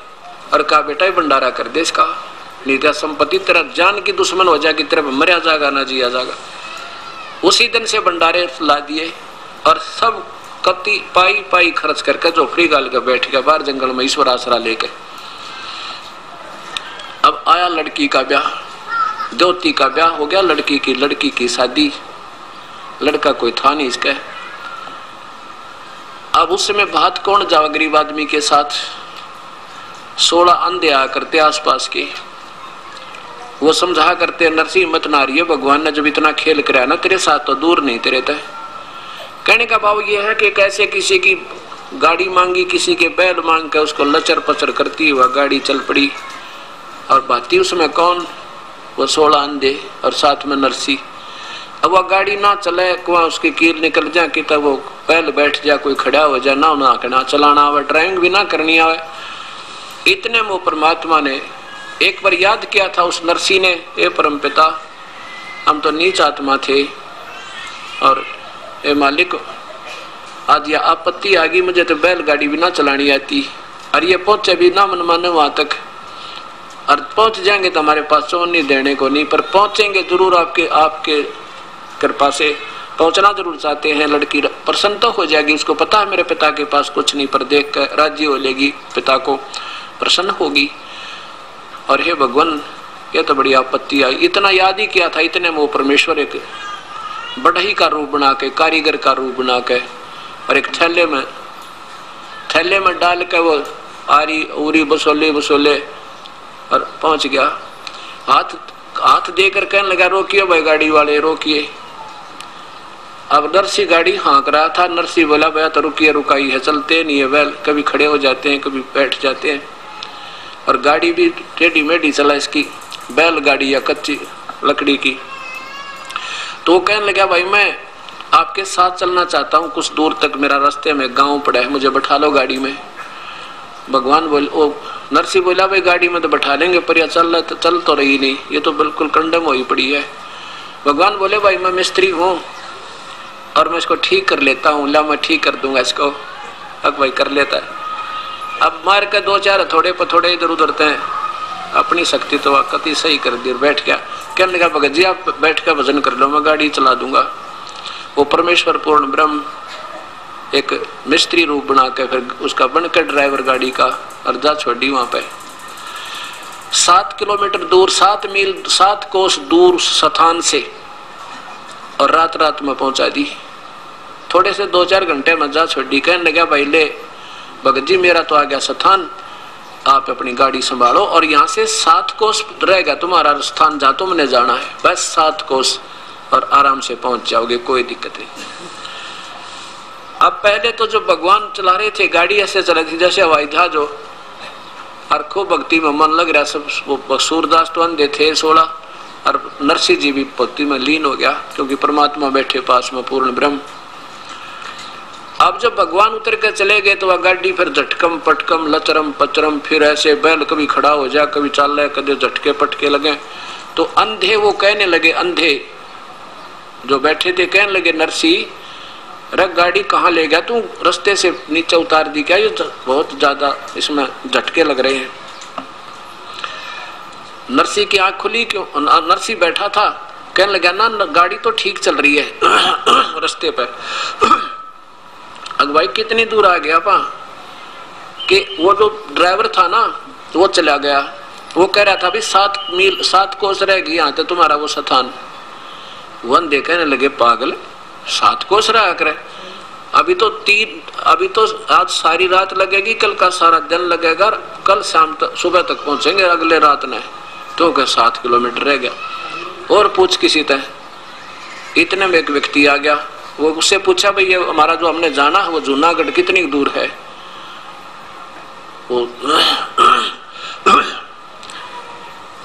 और कहा बेटा भंडारा कर दे इसका, नहीं तो संपत्ति तेरा जान की दुश्मन हो जाएगी, तेरा मरिया जाएगा ना जिया जाएगा। उसी दिन से भंडारे ला दिए और सब कति पाई पाई खर्च करके झोपड़ी गाल के बैठ गया बाहर जंगल में ईश्वर आसरा लेके। अब आया लड़की का ब्याह, द्योती का ब्याह हो गया, लड़की की शादी, लड़का कोई था नहीं इसका। अब उस समय बात कौन जावा गरीब आदमी के साथ, 16 अंधे आ करते आसपास के, वो समझा करते नरसिंह मत ना रही है, भगवान ने जब इतना खेल कराया ना तेरे साथ तो दूर नहीं तेरे तय। कहने का भाव ये है कि कैसे किसी की गाड़ी मांगी, किसी के बैल मांग के उसको लचर पचर करती वह गाड़ी चल पड़ी, और बाती उसमें कौन, वो 16 अंधे और साथ में नरसी। अब वह गाड़ी ना चले, वहाँ उसकी कील निकल जाए कि तब वो बैल बैठ जाए, कोई खड़ा हो जाए, ना चलाना आवे, ड्राइविंग भी ना करनी आवे। इतने में परमात्मा ने एक बार याद किया था उस नरसी ने, ए परम पिता हम तो नीच आत्मा थे, और ए मालिक आज यह आपत्ति आ गई, मुझे तो बैलगाड़ी भी ना चलानी आती, और ये पहुंचे भी ना मन माने वहां तक, और पहुंच जाएंगे तो हमारे पास चोन नहीं देने को नहीं, पर पहुंचेंगे जरूर आपके कृपा से, पहुंचना जरूर चाहते हैं। लड़की प्रसन्न तो हो जाएगी, उसको पता है मेरे पिता के पास कुछ नहीं, पर देख कर राजी हो लेगी, पिता को प्रसन्न होगी। और हे भगवान, ये तो बड़ी आपत्ति आई। इतना याद ही किया था, इतने में वो परमेश्वर एक बढ़ई का रूप बना के, कारीगर का रूप बना के, और एक थैले में डाल के वो आरी उरी बसोले और पहुंच गया। हाथ देकर कहने लगा, रोकिए भाई गाड़ी वाले, रोकिए। अब नरसी गाड़ी हाँक रहा था। नरसी बोला, भैया तो रुकिए, रुकाई है, चलते नहीं है बैल, कभी खड़े हो जाते हैं, कभी बैठ जाते हैं, और गाड़ी भी टेढ़ी मेढ़ी चला इसकी, बैल गाड़ी या कच्ची लकड़ी की। तो कहने लगा, भाई मैं आपके साथ चलना चाहता हूँ, कुछ दूर तक मेरा रास्ते में गांव पड़ा है, मुझे बैठा लो गाड़ी में। भगवान बोले, नरसी बोला, भाई गाड़ी में तो बैठा लेंगे, पर यह चल तो रही नहीं, ये तो बिल्कुल कंडम हुई पड़ी है। भगवान बोले, भाई मैं मिस्त्री हूँ और मैं इसको ठीक कर लेता हूँ, ला मैं ठीक कर दूंगा इसको। अब भाई कर लेता है। अब मार के 2-4 थोड़े पर थोड़े इधर उधर हैं, अपनी शक्ति तो कति सही कर दी, बैठ गया। कहने लगा, भगत जी आप बैठ कर भजन कर लो, मैं गाड़ी चला दूंगा। वो परमेश्वर पूर्ण ब्रह्म एक मिस्त्री रूप बना के फिर उसका बनकर ड्राइवर गाड़ी का, और जा छोड़ी वहां पे 7 किलोमीटर दूर, 7 मील 7 कोस दूर स्थान से, और रात में पहुंचा दी। थोड़े से 2-4 घंटे में जा छोड़ी। कहने लगा, भाई ले भगत जी मेरा तो आ गया स्थान, आप अपनी गाड़ी संभालो, और यहाँ से 7 कोस रहेगा तुम्हारा स्थान, जहाँ तुमने जाना है, बस 7 कोस, और आराम से पहुंच जाओगे, कोई दिक्कत नहीं। अब पहले तो जो भगवान चला रहे थे गाड़ी, ऐसे चल रही थी जैसे हवाई जहाज हो, और खूब भक्ति में मन लग रहा। सब वो सूरदास तो अंधे थे 16, और नरसिंह जी भी भक्ति में लीन हो गया, क्योंकि परमात्मा बैठे पास में पूर्ण ब्रह्म। अब जब भगवान उतर के चले गए तो वह गाड़ी फिर झटकम पटकम लचरम पचरम, फिर ऐसे बैल कभी खड़ा हो जाए, कभी चल रहा है, कभी झटके पटके लगे। तो अंधे वो कहने लगे, अंधे जो बैठे थे कहने लगे, नरसिंह रख गाड़ी कहाँ ले गया तू, रास्ते से नीचे उतार दी क्या, ये बहुत ज्यादा इसमें झटके लग रहे हैं। नरसिंह की आंख खुली, क्यों? नरसिंह बैठा था, कहने लगा, ना गाड़ी तो ठीक चल रही है रास्ते पर। अगवाई कितनी दूर आ गया पा कि वो जो ड्राइवर था ना वो चला गया, वो कह रहा था भी 7 मील 7 कोस रह गई यहाँ तो तुम्हारा वो स्थान। वन देखने लगे, पागल 7 कोस रहा करे, अभी तो आज सारी रात लगेगी, कल का सारा दिन लगेगा, कल शाम तक सुबह तक पहुंचेंगे अगले रात ने, तो क्या 7 किलोमीटर रह गया। और पूछ किसी तरह, इतने में एक व्यक्ति आ गया, वो उससे पूछा, भाई ये हमारा जो हमने जाना है वो जूनागढ़ कितनी दूर है? वो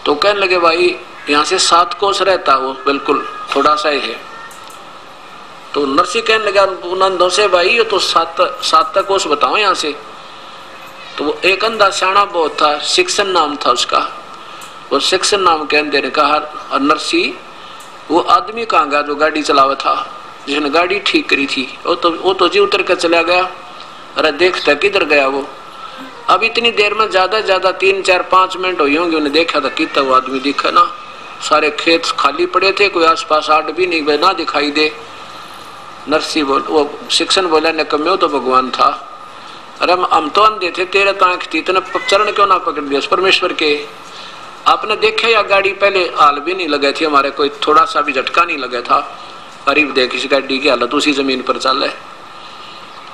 तो कहने लगे, भाई यहाँ से 7 कोस रहता, वो बिल्कुल थोड़ा सा ही है। तो नरसिंह कहने लगा नंदों से, भाई ये तो 7 कोस बताओ यहाँ से। तो वो एक अंधा सियाना बहुत था, शिक्षण नाम था उसका, वो शिक्षण नाम कहने ने कहा, और नरसिंह वो आदमी कहाँ गया जो गाड़ी चलावा था, जिसने गाड़ी ठीक करी थी? वो तो जी उतर कर चला गया। अरे देखता किधर गया वो? अब इतनी देर में ज्यादा 3-4-5 मिनट हुई होंगे, उन्हें देखा था कितना वो आदमी दिखा ना, सारे खेत खाली पड़े थे, कोई आसपास आड़ भी नहीं ना दिखाई दे। नरसिंह वो शिक्षण बोला, निकम्मे तो भगवान था। अरे हम तो अंधे थे, तेरे तो आंख थी, इतने चरण क्यों ना पकड़ दिया परमेश्वर के? आपने देखे या गाड़ी पहले हाल भी नहीं लगे थी हमारे, कोई थोड़ा सा भी झटका नहीं लगा था, करीब देख इस गाड़ी की हालत उसी जमीन पर चल है।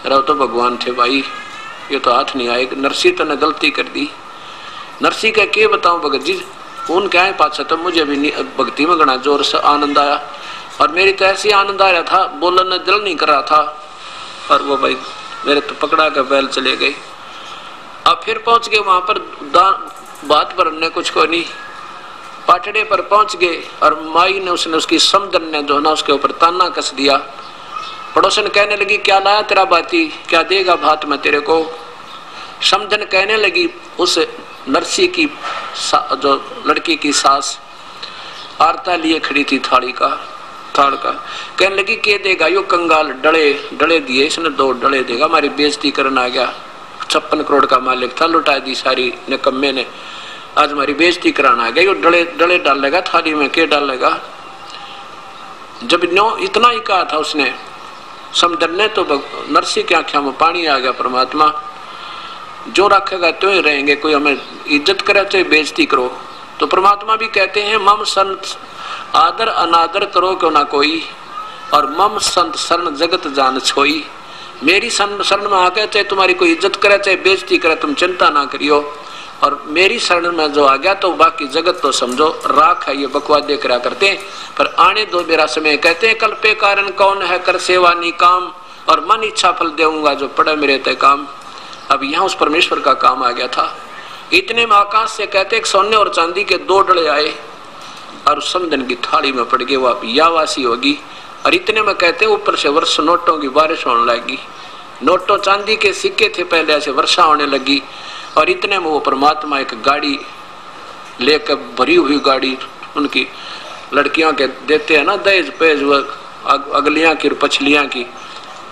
अरे तो भगवान थे भाई, ये तो हाथ नहीं आए। नरसिंह तो ने गलती कर दी। नरसिंह का क्या बताऊं भगत जी, उन क्या है पाछा, तो मुझे भी भक्ति में घना जोर से आनंद आया, और मेरी तो ऐसी आनंद आ रहा था, बोलने दिल नहीं कर रहा था, और वो भाई मेरे तो पकड़ा कर बैल चले गए। अब फिर पहुंच गए वहां पर, बात भरने कुछ को नहीं, पाटड़े पर पहुंच गए, और माई ने उसकी समदन ने जो ना उसके ऊपर ताना कस दिया। पड़ोसन कहने लगी, क्या लाया तेरा बाती, क्या देगा भात में तेरे को? समदन कहने लगी, उस नरसिंह की जो लड़की की सास आरता लिए खड़ी थी थाल का, कहने लगी, के देगा यो कंगाल, डले दिए इसने, 2 डले देगा, हमारी बेइज्जती करने आ गया। 56 करोड़ का मालिक था, लुटा दी सारी निकम्मे ने, आज हमारी बेइज्जती कराना आ गया, यो डले डालेगा थाली में, के डालेगा? जब इतना ही कहा था उसने समदर ने, तो नरसी की आंखों में पानी आ गया। परमात्मा जो रखेगा तो ही रहेंगे, कोई हमें इज्जत करे तो बेइज्जती करो। तो परमात्मा भी कहते हैं मम संत आदर अनादर करो क्यों ना कोई, और मम संत शरण जगत जान छोई। मेरी शरण में आके चाहे तुम्हारी कोई इज्जत करे चाहे बेइज्जती करे, तुम चिंता ना करियो। और मेरी शरण में जो आ गया तो बाकी जगत तो समझो राख है, ये बकवाद देख रहा करते हैं। पर आने दो मेरा समय। कहते हैं कल्पे कारण कौन है कर सेवा नी काम, और मन इच्छा फल देऊंगा जो पड़े मेरे तय काम। अब यहाँ उस परमेश्वर का काम आ गया था। इतने में आकाश से कहते एक सोने और चांदी के 2 डले आए और समदन की थाली में पड़ गए, वो यावासी होगी। और इतने में कहते ऊपर से वर्ष नोटों की बारिश होने लगी। नोटों चांदी के सिक्के थे पहले, ऐसे वर्षा होने लगी। और इतने में वो परमात्मा एक गाड़ी लेकर, भरी हुई गाड़ी, उनकी लड़कियों के देते हैं ना दहेज पेज, वो अगलियां की और पछलियां की,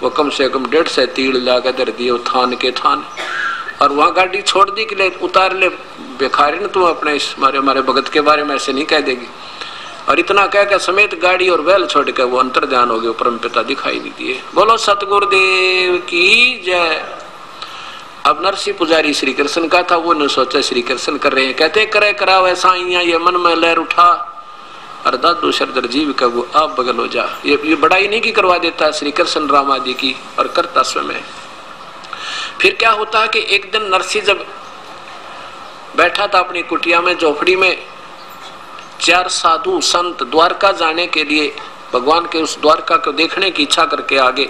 वो कम से कम 150 तीड़ लाकर दर दिए थान के थान। और वहां गाड़ी छोड़ दी कि ले उतार ले बेखारी न तुम अपने हमारे भगत के बारे में ऐसे नहीं कह देगी। और इतना कहकर समेत गाड़ी और बैल छोड़ कर वो अंतर ध्यान हो गए, परम पिता दिखाई नहीं दिए। बोलो सतगुरुदेव की जय। अब नरसिंह पुजारी श्री कृष्ण का था, वो न सोचा श्री कृष्ण कर रहे हैं। कहते करे कराव ऐसा ये मन में लहर उठा, और दादू शरदर जीव का वो आप बगल हो जा। ये बड़ाई नहीं की करवा देता श्री कृष्ण राम आदि की, और करता स्वयं। फिर क्या होता है कि एक दिन नरसिंह जब बैठा था अपनी कुटिया में, झोपड़ी में, 4 साधु संत द्वारका जाने के लिए भगवान के उस द्वारका को देखने की इच्छा करके आगे।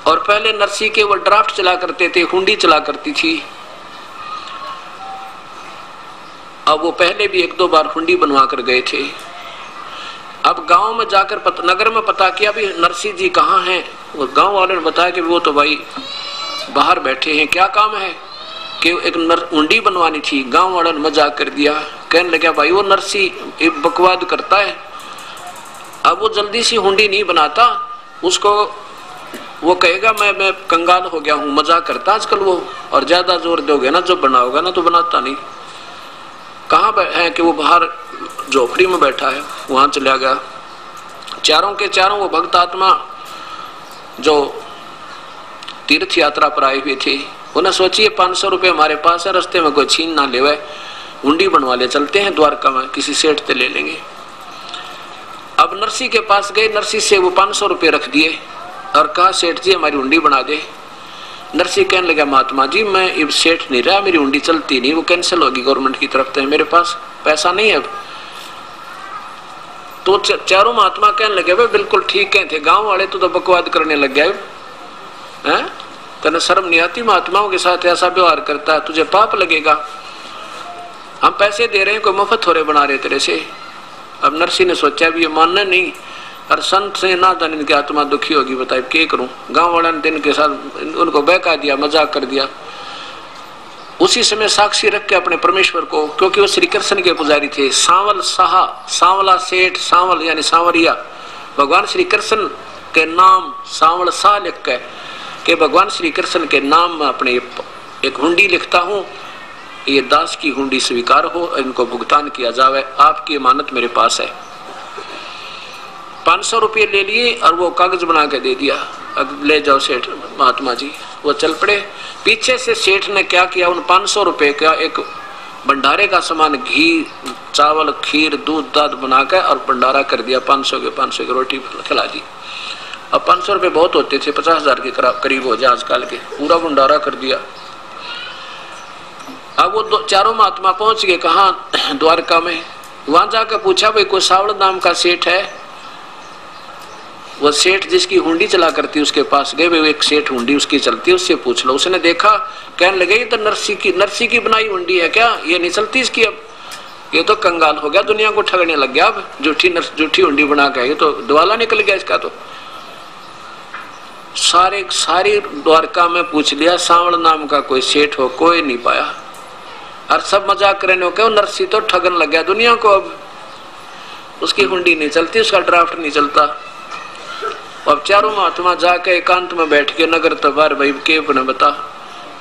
और पहले नरसिंह के वो ड्राफ्ट चला करते थे, हुंडी चला करती थी। अब वो पहले भी 1-2 बार हुंडी बनवा कर गए थे। अब गांव में जाकर नगर में पता किया भी नरसिंह जी कहाँ हैं। वो गांव वाले ने बताया कि वो तो भाई बाहर बैठे हैं। क्या काम है कि एक हुंडी बनवानी थी। गांव वालों ने मजाक कर दिया, कहने लगा भाई वो नरसिंह एक बकवाद करता है, अब वो जल्दी सी हुंडी नहीं बनाता, उसको वो कहेगा मैं कंगाल हो गया हूँ, मजाक करता आजकल वो। और ज्यादा जोर दोगे ना जो बनाओगे ना तो बनाता नहीं। कहाँ है कि वो बाहर झोपड़ी में बैठा है, वहां चला गया। चारों के चारों वो भक्त आत्मा जो तीर्थ यात्रा पर आए हुए थे, उन्हें सोचिए 500 रुपये हमारे पास है, रास्ते में कोई छीन ना लेवे, हुंडी बनवा ले, चलते हैं द्वारका में, किसी सेठ से ले लेंगे। अब नरसिंह के पास गए, नरसिंह से वो 500 रुपये रख दिए और कहा सेठ जी हमारी हुंडी बना दे। नरसिंह कहने लगा महात्मा जी मैं अब सेठ नहीं रहा, मेरी हुंडी चलती नहीं, वो कैंसिल होगी गवर्नमेंट की तरफ से, मेरे पास पैसा नहीं है अब। तो चारों महात्मा कहने लगे भाई बिल्कुल ठीक कहते, गांव वाले तो बकवाद करने लग गए हैं, तेने शर्म नहीं आती महात्माओं के साथ ऐसा व्यवहार करता है, तुझे पाप लगेगा, हम पैसे दे रहे हैं कोई मुफ्त हो रहे बना रहे तेरे से। अब नरसिंह ने सोचा भी ये मानना नहीं, और संत से ना जाने इनकी आत्मा दुखी होगी, बताए क्या करूं। गांव वालों ने इनके साथ उनको बहका दिया, मजाक कर दिया। उसी समय साक्षी रख के अपने परमेश्वर को, क्योंकि वो श्री कृष्ण के पुजारी थे, सांवल साहा, सांवला सेठ, सांवल यानी सांवरिया, भगवान श्री कृष्ण के नाम सांवल सा लिख के कि भगवान श्री कृष्ण के नाम में अपने एक हुंडी लिखता हूँ, ये दास की हुंडी स्वीकार हो, इनको भुगतान किया जावे, आपकी अमानत मेरे पास है। 500 रुपये ले लिए और वो कागज बना के दे दिया, अब ले जाओ सेठ महात्मा जी। वो चल पड़े। पीछे से सेठ ने क्या किया, उन 500 रुपये का एक भंडारे का सामान, घी, चावल, खीर, दूध दाद बनाकर और भंडारा कर दिया। 500 की रोटी खिला दी। अब 500 रुपये बहुत होते थे, 50,000 के करीब हो जाए आजकल के, पूरा भंडारा कर दिया। अब वो चारों महात्मा पहुंच गए कहाँ, द्वारका में। वहां जाकर पूछा भाई कोई सावड़ नाम का सेठ है। वो सेठ जिसकी हुंडी चला करती उसके पास गए, वे एक सेठ हुंडी उसकी चलती है, उससे पूछ लो। उसने देखा, कहने लगे ये तो नरसिंह की बनाई हुंडी है क्या, ये नहीं चलती इसकी, अब ये तो कंगाल हो गया, दुनिया को ठगने लग गया, अब झूठी हुंडी बना के, ये तो दिवाला निकल गया इसका। तो सारी द्वारका में पूछ लिया, सांवल नाम का कोई सेठ हो, कोई नहीं पाया। और सब मजाक करने को नरसिंह तो ठगन लग गया दुनिया को, अब उसकी हुंडी नहीं चलती, उसका ड्राफ्ट नहीं चलता। अब चारों महात्मा जाके एकांत में बैठ के नगर तबार भाई के बता,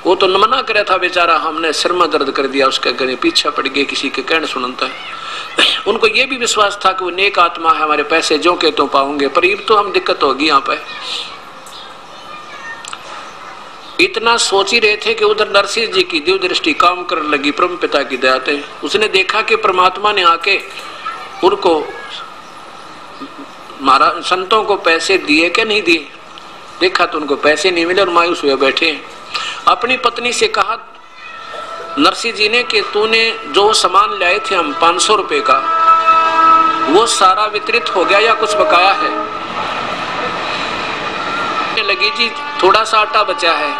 वो तो मना करे था बेचारा, हमने सिर में दर्द कर दिया, उसके गले पीछे पड़ गए, किसी के कहने सुनता है। उनको ये भी विश्वास था कि वो नेक आत्मा है, हमारे पैसे जो के तो पाऊंगे, पर ये तो हम दिक्कत होगी यहाँ पे। इतना सोच ही रहे थे कि उधर नरसिंह जी की दिव्य दृष्टि काम करने लगी परम पिता की दया से। उसने देखा कि परमात्मा ने आके उनको महाराज संतों को पैसे दिए क्या नहीं दिए। देखा तो उनको पैसे नहीं मिले और मायूस हुए बैठे। अपनी पत्नी से कहा नरसिंह जी ने कि तूने जो सामान लाए थे हम 500 रुपए का, वो सारा वितरित हो गया या कुछ बकाया है। लगी जी थोड़ा सा आटा बचा है,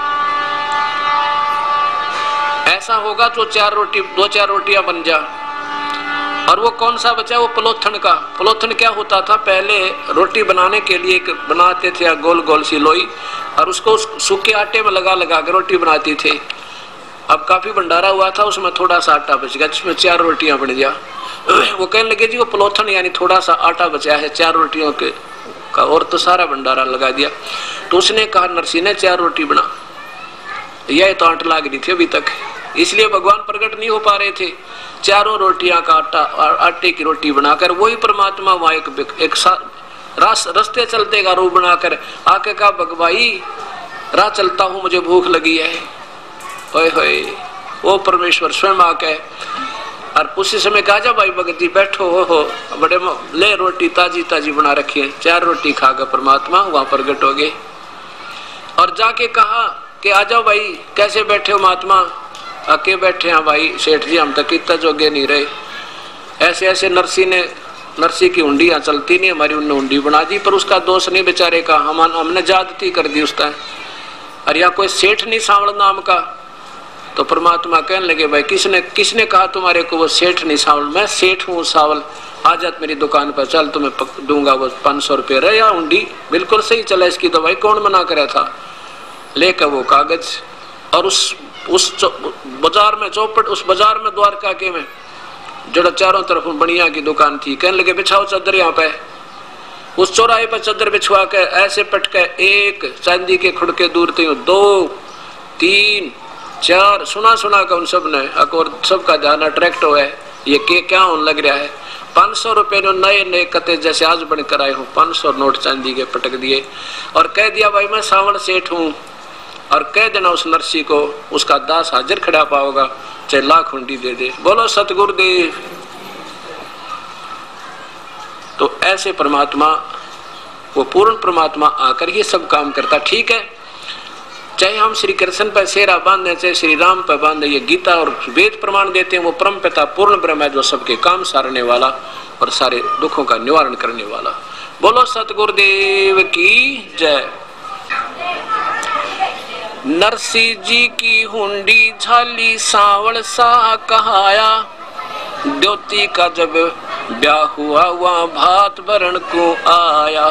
ऐसा होगा तो 2-4 रोटियां बन जा। और वो कौन सा बचा, वो पलोथन का। पलोथन क्या होता था, पहले रोटी बनाने के लिए एक बनाते थे गोल गोल सी लोई, और उसको सूखे आटे में लगा लगा कर रोटी बनाती थे। अब काफी भंडारा हुआ था, उसमें थोड़ा सा आटा बच गया, जिसमें 4 रोटियां बन गया। वो कहने लगे जी वो पलोथन यानी थोड़ा सा आटा बचा है 4 रोटियों के का, और तो सारा भंडारा लगा दिया। तो उसने कहा नरसिंह ने 4 रोटी बना। यह तो आट लाग रही थी अभी तक, इसलिए भगवान प्रकट नहीं हो पा रहे थे। 4 रोटियां का आटे की रोटी बनाकर वही परमात्मा वहां एक रास्ते चलते का रूप बनाकर आके कहा भगवाई राह चलता हूं, मुझे भूख लगी है। होए होए, वो परमेश्वर स्वयं आके और उसी समय कहा जा भाई भगत जी बैठो, हो बड़े ले रोटी ताजी ताजी बना रखी है। 4 रोटी खाकर परमात्मा वहां प्रकट हो गए और जाके कहा कि आ जाओ भाई, कैसे बैठे हो महात्मा। आके बैठे हैं भाई सेठ जी, हम तक इतना जोगे नहीं रहे। ऐसे ऐसे नरसिंह की हुंडियां चलती नहीं, हमारी उनने हुंडी बना दी, पर उसका दोष नहीं बेचारे का, हमने ज्यादती कर दी उसका। और या कोई सेठ नहीं सावल नाम का। तो परमात्मा कहने लगे भाई किसने कहा तुम्हारे को वो सेठ नहीं सावल, मैं सेठ हूँ सावल, आ जात मेरी दुकान पर, चल तुम्हें दूंगा वो 500 रुपये रहे या हुंडी। बिल्कुल सही चला इसकी तो भाई, कौन मना करा था। लेकर वो कागज और उस बाजार में चौपट, उस बाजार में द्वारका के में जड़ा चारों तरफ बनिया की दुकान थी, कहने लगे बिछाओ चादर यहाँ पे। उस चौराहे पर चादर बिछवा के ऐसे पटके, 1 चांदी के खुड़के दूर थे, 2 3 4 सुना का उन सब ने, और सबका ध्यान अट्रैक्ट हुआ है ये क्या होने लग रहा है। 500 रुपए नए कते जैसे आज बनकर आए हो, 500 नोट चांदी के पटक दिए और कह दिया भाई मैं सावण सेठ हूँ, और कह देना उस नरसिंह को उसका दास हाजिर खड़ा पाओगा, चाहे लाख हुंडी दे दे। बोलो सतगुरुदेव। तो ऐसे परमात्मा, वो पूर्ण परमात्मा आकर ये सब काम करता। ठीक है, चाहे हम श्री कृष्ण पर सेरा बांधे, चाहे श्री राम पर बांधे, ये गीता और वेद प्रमाण देते हैं वो परम पिता पूर्ण ब्रह्म है, जो सबके काम सारने वाला और सारे दुखों का निवारण करने वाला। बोलो सतगुरुदेव की जय। नरसिंह जी की हुंडी झाली सावल सा कहाया, द्योती का जब ब्याह हुआ वहां भात भरण को आया।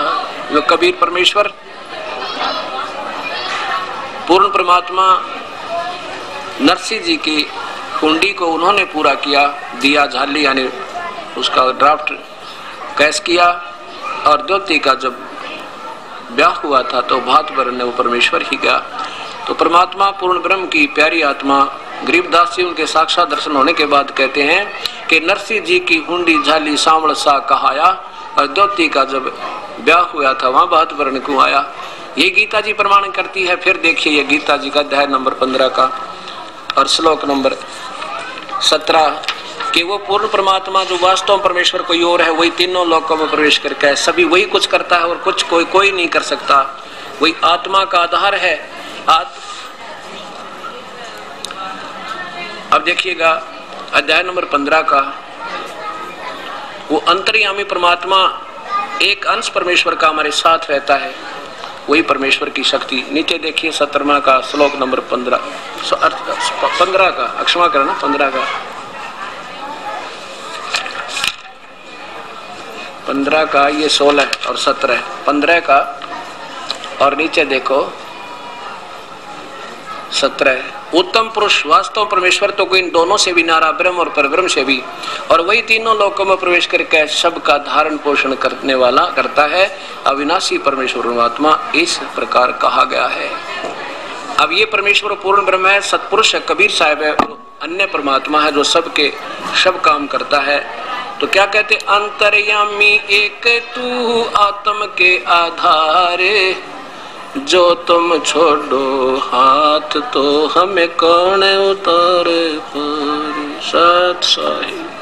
वो कबीर परमेश्वर पूर्ण परमात्मा नरसिंह जी की हुंडी को उन्होंने पूरा किया, दिया झाली यानी उसका ड्राफ्ट कैश किया, और द्योती का जब ब्याह हुआ था तो भात भरने वो परमेश्वर ही गया। तो परमात्मा पूर्ण ब्रह्म की प्यारी आत्मा गरीबदास जी उनके साक्षात दर्शन होने के बाद कहते हैं कि नरसिंह जी की हुंडी झाली सांवल सा कहाया, और द्योती का जब ब्याह हुआ था वहां भात भरने को आया। ये गीता जी प्रमाण करती है। फिर देखिए ये गीता जी का अध्याय नंबर 15 का और श्लोक नंबर 17 कि वो पूर्ण परमात्मा जो वास्तव परमेश्वर कोई और है, वही तीनों लोकों में प्रवेश करके है, सभी वही कुछ करता है और कुछ कोई नहीं कर सकता। वही आत्मा का आधार है। अब देखिएगा अध्याय नंबर 15 का, वो अंतर्यामी परमात्मा एक अंश परमेश्वर का हमारे साथ रहता है, वही परमेश्वर की शक्ति। नीचे देखिए 17वां का श्लोक नंबर 15 का, क्षमा करना 15 का ये 16 और 17 15 का, और नीचे देखो 17। उत्तम पुरुष वास्तव परमेश्वर तो कोई इन दोनों से भी नारा, ब्रह्म और परब्रह्म से भी, और वही तीनों लोकों में प्रवेश करके सबका धारण पोषण करने वाला करता है। अविनाशी परमेश्वर परमात्मा इस प्रकार कहा गया है। अब ये परमेश्वर पूर्ण ब्रह्म है, सतपुरुष है, कबीर साहब है, अन्य परमात्मा है जो सबके सब काम करता है। तो क्या कहते, अंतर्यामी एक तू आत्म के आधारे, जो तुम छोड़ो हाथ तो हमें कौन उतारे पार। सत साई।